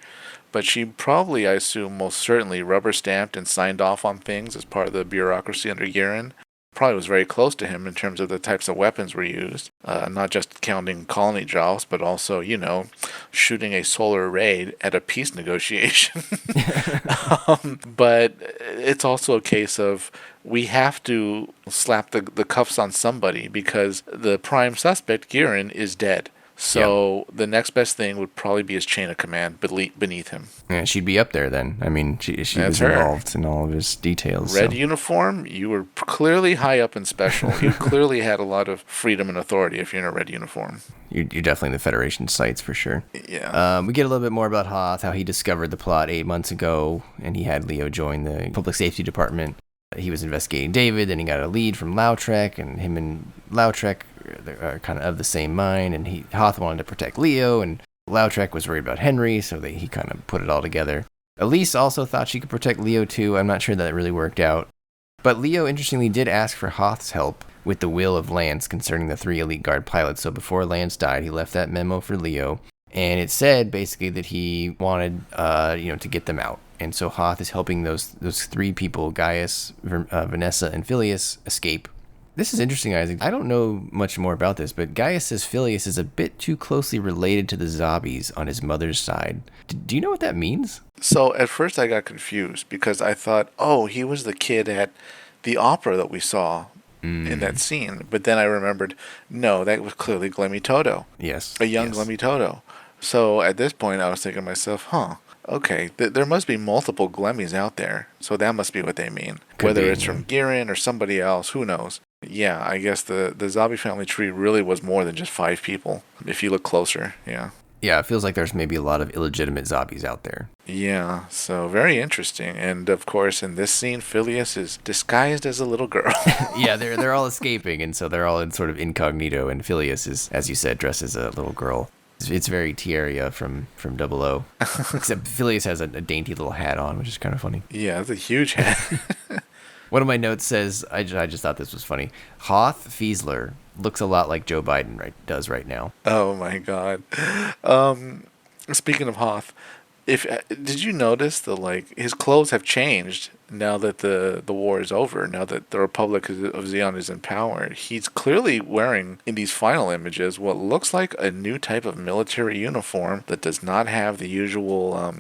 but she probably, I assume, most certainly rubber-stamped and signed off on things as part of the bureaucracy under Gihren. Probably was very close to him in terms of the types of weapons were used, not just counting colony jobs, but also, shooting a solar array at a peace negotiation. But it's also a case of we have to slap the cuffs on somebody because the prime suspect, Gihren, is dead. So the next best thing would probably be his chain of command beneath him. Yeah, she'd be up there then. I mean, she was involved in all of his details. Red uniform, you were clearly high up and special. You clearly had a lot of freedom and authority if you're in a red uniform. You're definitely in the Federation sights for sure. Yeah. We get a little bit more about Hoth, how he discovered the plot 8 months ago, and he had Leo join the Public Safety Department. He was investigating David, then he got a lead from Lautrec, and him and Lautrec are kind of the same mind, and Hoth wanted to protect Leo, and Lautrec was worried about Henry, so he kind of put it all together. Elise also thought she could protect Leo too. I'm not sure that really worked out. But Leo, interestingly, did ask for Hoth's help with the will of Lance concerning the 3 elite guard pilots. So before Lance died, he left that memo for Leo, and it said basically that he wanted to get them out. And so Hoth is helping those 3 people, Gaius, Vanessa, and Phileas, escape. This is interesting, Isaac. I don't know much more about this, but Gaius says Phileas is a bit too closely related to the Zombies on his mother's side. Do you know what that means? So at first I got confused because I thought, he was the kid at the opera that we saw in that scene. But then I remembered, no, that was clearly Glemmy Toto. Yes. A young Glemmy Toto. So at this point I was thinking to myself, okay, there must be multiple Glemmys out there, so that must be what they mean. Whether it's from Gihren or somebody else, who knows? Yeah, I guess the zombie family tree really was more than just 5 people, if you look closer, yeah. Yeah, it feels like there's maybe a lot of illegitimate zombies out there. Yeah, so very interesting. And of course, in this scene, Phileas is disguised as a little girl. Yeah, they're all escaping, and so they're all in sort of incognito, and Phileas is, as you said, dressed as a little girl. It's very Tieria from 00. Except Phileas has a dainty little hat on, which is kind of funny. Yeah, it's a huge hat. One of my notes says, I just thought this was funny, Hoth Fiesler looks a lot like Joe Biden does right now. Oh my God. Speaking of Hoth, If did you notice his clothes have changed now that the war is over? Now that the Republic of Xeon is in power, he's clearly wearing in these final images what looks like a new type of military uniform that does not have the usual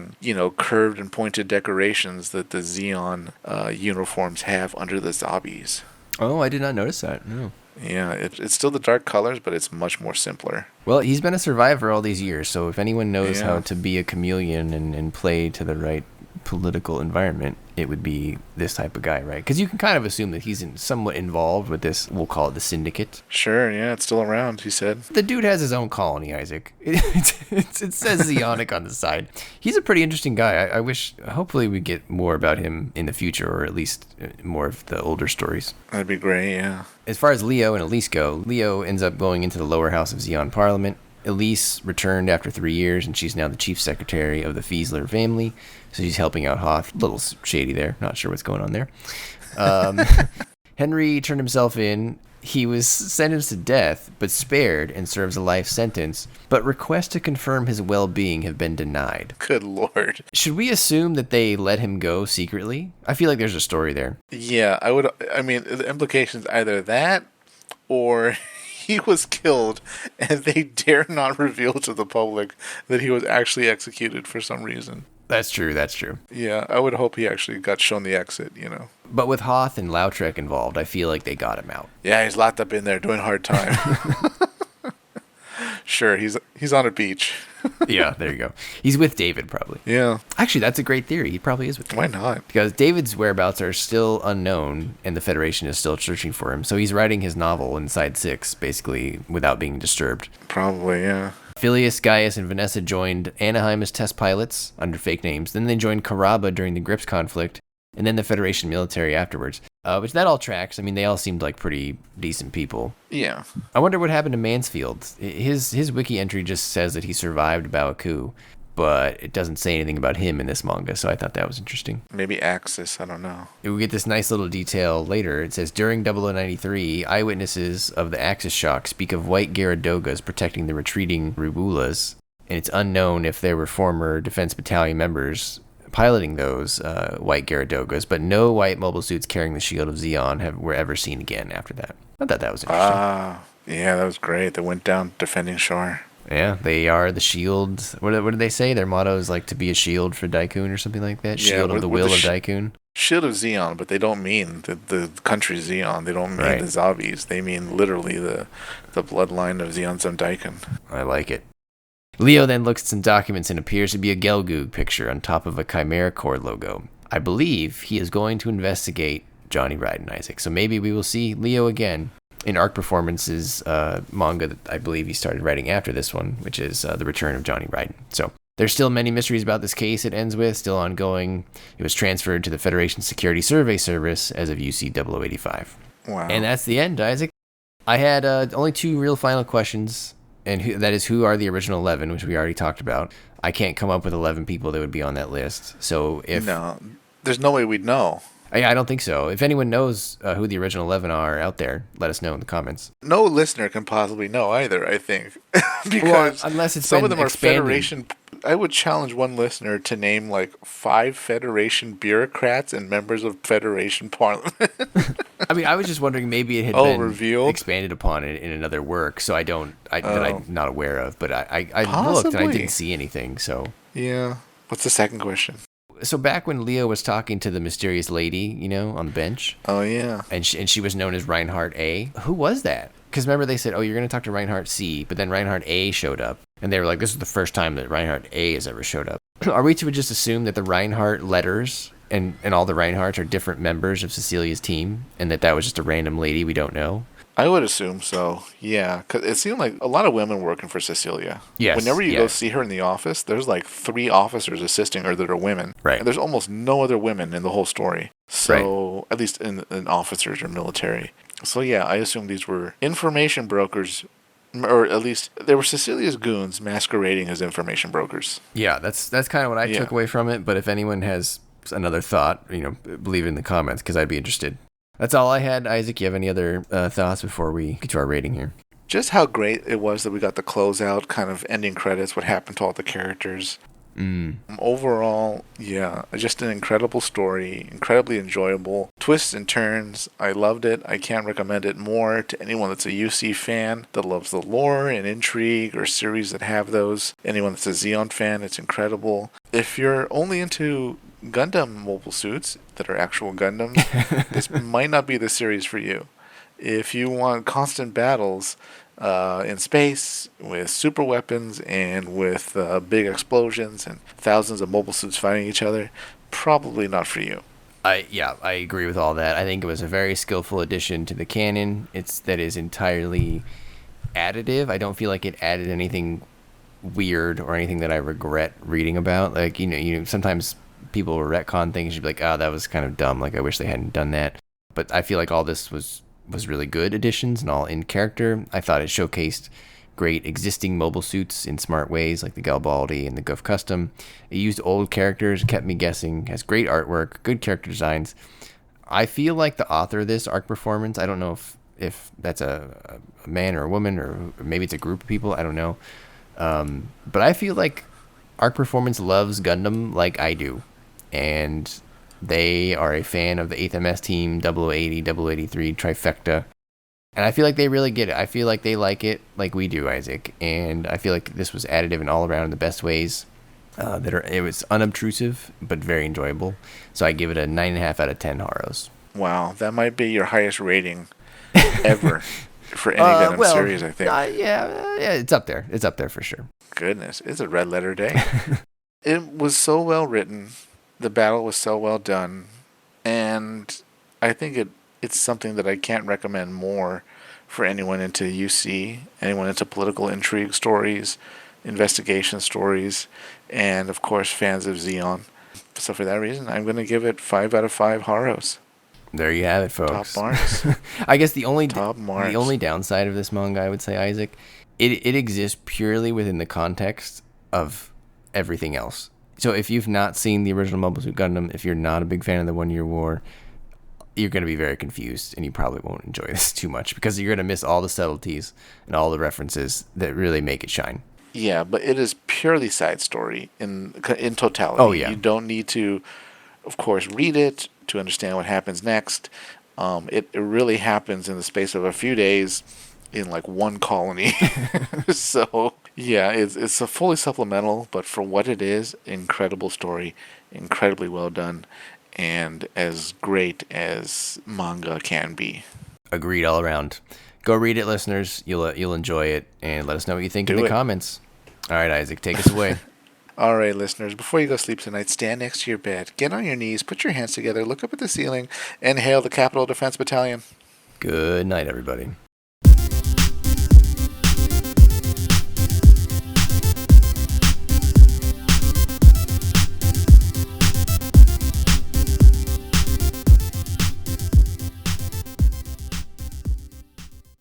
curved and pointed decorations that the Xeon uniforms have under the zombies. Oh, I did not notice that. No. Yeah, it's still the dark colors, but it's much more simpler. Well, he's been a survivor all these years, so if anyone knows how to be a chameleon and play to the right political environment, it would be this type of guy, right? Because you can kind of assume that he's somewhat involved with this, we'll call it the Syndicate. Sure, yeah, it's still around, he said. The dude has his own colony, Isaac. It says Zeonic on the side. He's a pretty interesting guy. Hopefully we get more about him in the future, or at least more of the older stories. That'd be great, yeah. As far as Leo and Elise go, Leo ends up going into the lower house of Xeon Parliament. Elise returned after 3 years, and she's now the chief secretary of the Fiesler family. So she's helping out Hoth. A little shady there. Not sure what's going on there. Henry turned himself in. He was sentenced to death, but spared and serves a life sentence. But requests to confirm his well-being have been denied. Good Lord. Should we assume that they let him go secretly? I feel like there's a story there. Yeah, I mean, the implications either that or he was killed and they dare not reveal to the public that he was actually executed for some reason. That's true. Yeah, I would hope he actually got shown the exit, But with Hoth and Lautrec involved, I feel like they got him out. Yeah, he's locked up in there doing hard time. Sure, he's on a beach. Yeah, there you go. He's with David, probably. Yeah. Actually, that's a great theory. He probably is with David. Why not? Because David's whereabouts are still unknown, and the Federation is still searching for him. So he's writing his novel inside 6, basically, without being disturbed. Probably, yeah. Phileas, Gaius, and Vanessa joined Anaheim as test pilots under fake names. Then they joined Karaba during the Grips conflict, and then the Federation military afterwards. Which that all tracks. I mean, they all seemed like pretty decent people. Yeah. I wonder what happened to Mansfield. His wiki entry just says that he survived Baoku, but it doesn't say anything about him in this manga, so I thought that was interesting. Maybe Axis, I don't know. We get this nice little detail later. It says, during 0093, eyewitnesses of the Axis shock speak of white Gyaradogas protecting the retreating Ribulas, and it's unknown if there were former Defense Battalion members piloting those white Gyaradogas, but no white mobile suits carrying the Shield of Xeon were ever seen again after that. I thought that was interesting. Yeah, that was great. They went down defending shore. Yeah, they are the shield. What did they say? Their motto is like to be a shield for Daikun or something like that? Shield of the will of Daikun? Shield of Xeon, but they don't mean the country Xeon. They don't mean the zombies. They mean literally the bloodline of Xeon Daikun. I like it. Leo then looks at some documents and appears to be a Gelgoog picture on top of a Chimera Corps logo. I believe he is going to investigate Johnny Ryden, Isaac. So maybe we will see Leo again in Arc Performance's manga that I believe he started writing after this one, which is The Return of Johnny Ryden. So there's still many mysteries about this case it ends with, still ongoing. It was transferred to the Federation Security Survey Service as of UC 0085. Wow. And that's the end, Isaac. I had only 2 real final questions. And that is, who are the original 11, which we already talked about. I can't come up with 11 people that would be on that list. So if... No, there's no way we'd know. I don't think so. If anyone knows who the original 11 are out there, let us know in the comments. No listener can possibly know either, I think. Because unless it's some of them are expanded. Federation... I would challenge one listener to name like 5 Federation bureaucrats and members of Federation Parliament. I mean, I was just wondering, maybe it had been revealed? Expanded upon in another work, so that I'm not aware of. But I looked and I didn't see anything. So yeah. What's the second question? So back when Leo was talking to the mysterious lady, on the bench. Oh yeah. And she was known as Reinhardt A. Who was that? Because remember they said, oh, you're going to talk to Reinhardt C, but then Reinhardt A showed up. And they were like, this is the first time that Reinhardt A has ever showed up. Are we to just assume that the Reinhardt letters and all the Reinhardts are different members of Cecilia's team, and that was just a random lady we don't know? I would assume so, yeah. Because it seemed like a lot of women working for Cecilia. Yes. Whenever you go see her in the office, there's like 3 officers assisting her that are women. Right. And there's almost no other women in the whole story. So, at least in officers or military. So, yeah, I assume these were information brokers, or at least they were Cecilia's goons masquerading as information brokers. Yeah, that's kind of what I took away from it. But if anyone has another thought, leave it in the comments, because I'd be interested. That's all I had. Isaac, you have any other thoughts before we get to our rating here? Just how great it was that we got the closeout kind of ending credits, what happened to all the characters. Overall, yeah, just an incredible story, incredibly enjoyable. Twists and turns, I loved it. I can't recommend it more to anyone that's a UC fan that loves the lore and intrigue or series that have those. Anyone that's a Xeon fan, it's incredible. If you're only into Gundam mobile suits that are actual Gundams, this might not be the series for you. If you want constant battles in space with super weapons and with big explosions and thousands of mobile suits fighting each other, probably not for you. I agree with all that. I think it was a very skillful addition to the canon. That is entirely additive. I don't feel like it added anything weird or anything that I regret reading about. Like, sometimes people will retcon things. You'd be like, oh, that was kind of dumb. Like, I wish they hadn't done that. But I feel like all this was really good additions and all in character. I thought it showcased great existing mobile suits in smart ways, like the Galbaldy and the Guff Custom. It used old characters, kept me guessing, has great artwork, good character designs. I feel like the author of this arc performance, I don't know if that's a man or a woman, or maybe it's a group of people, I don't know. But I feel like arc performance loves Gundam like I do. And they are a fan of the 8th MS team, 0080, 0083, trifecta. And I feel like they really get it. I feel like they like it like we do, Isaac. And I feel like this was additive and all around in the best ways. It was unobtrusive, but very enjoyable. So I give it a 9.5 out of 10 Haros. Wow, that might be your highest rating ever for any Gundam series, I think. Yeah, it's up there. It's up there for sure. Goodness, it's a red letter day. It was so well written. The battle was so well done, and I think it's something that I can't recommend more for anyone into UC, anyone into political intrigue stories, investigation stories, and of course fans of Xeon. So for that reason, I'm going to give it 5 out of 5 Haros. There you have it, folks. Top marks. I guess the only downside of this manga, I would say, Isaac, it exists purely within the context of everything else. So if you've not seen the original Mobile Suit Gundam, if you're not a big fan of the 1 Year War, you're going to be very confused, and you probably won't enjoy this too much because you're going to miss all the subtleties and all the references that really make it shine. Yeah, but it is purely side story in totality. Oh, yeah. You don't need to, of course, read it to understand what happens next. It really happens in the space of a few days in like one colony. So yeah, it's a fully supplemental, but for what it is, incredible story, incredibly well done, and as great as manga can be. Agreed all around. Go read it, listeners. You'll enjoy it, and let us know what you think in the comments. All right, Isaac, take us away. All right, listeners, before you go sleep tonight, stand next to your bed, get on your knees, put your hands together, look up at the ceiling, and hail the Capital Defense Battalion. Good night, everybody.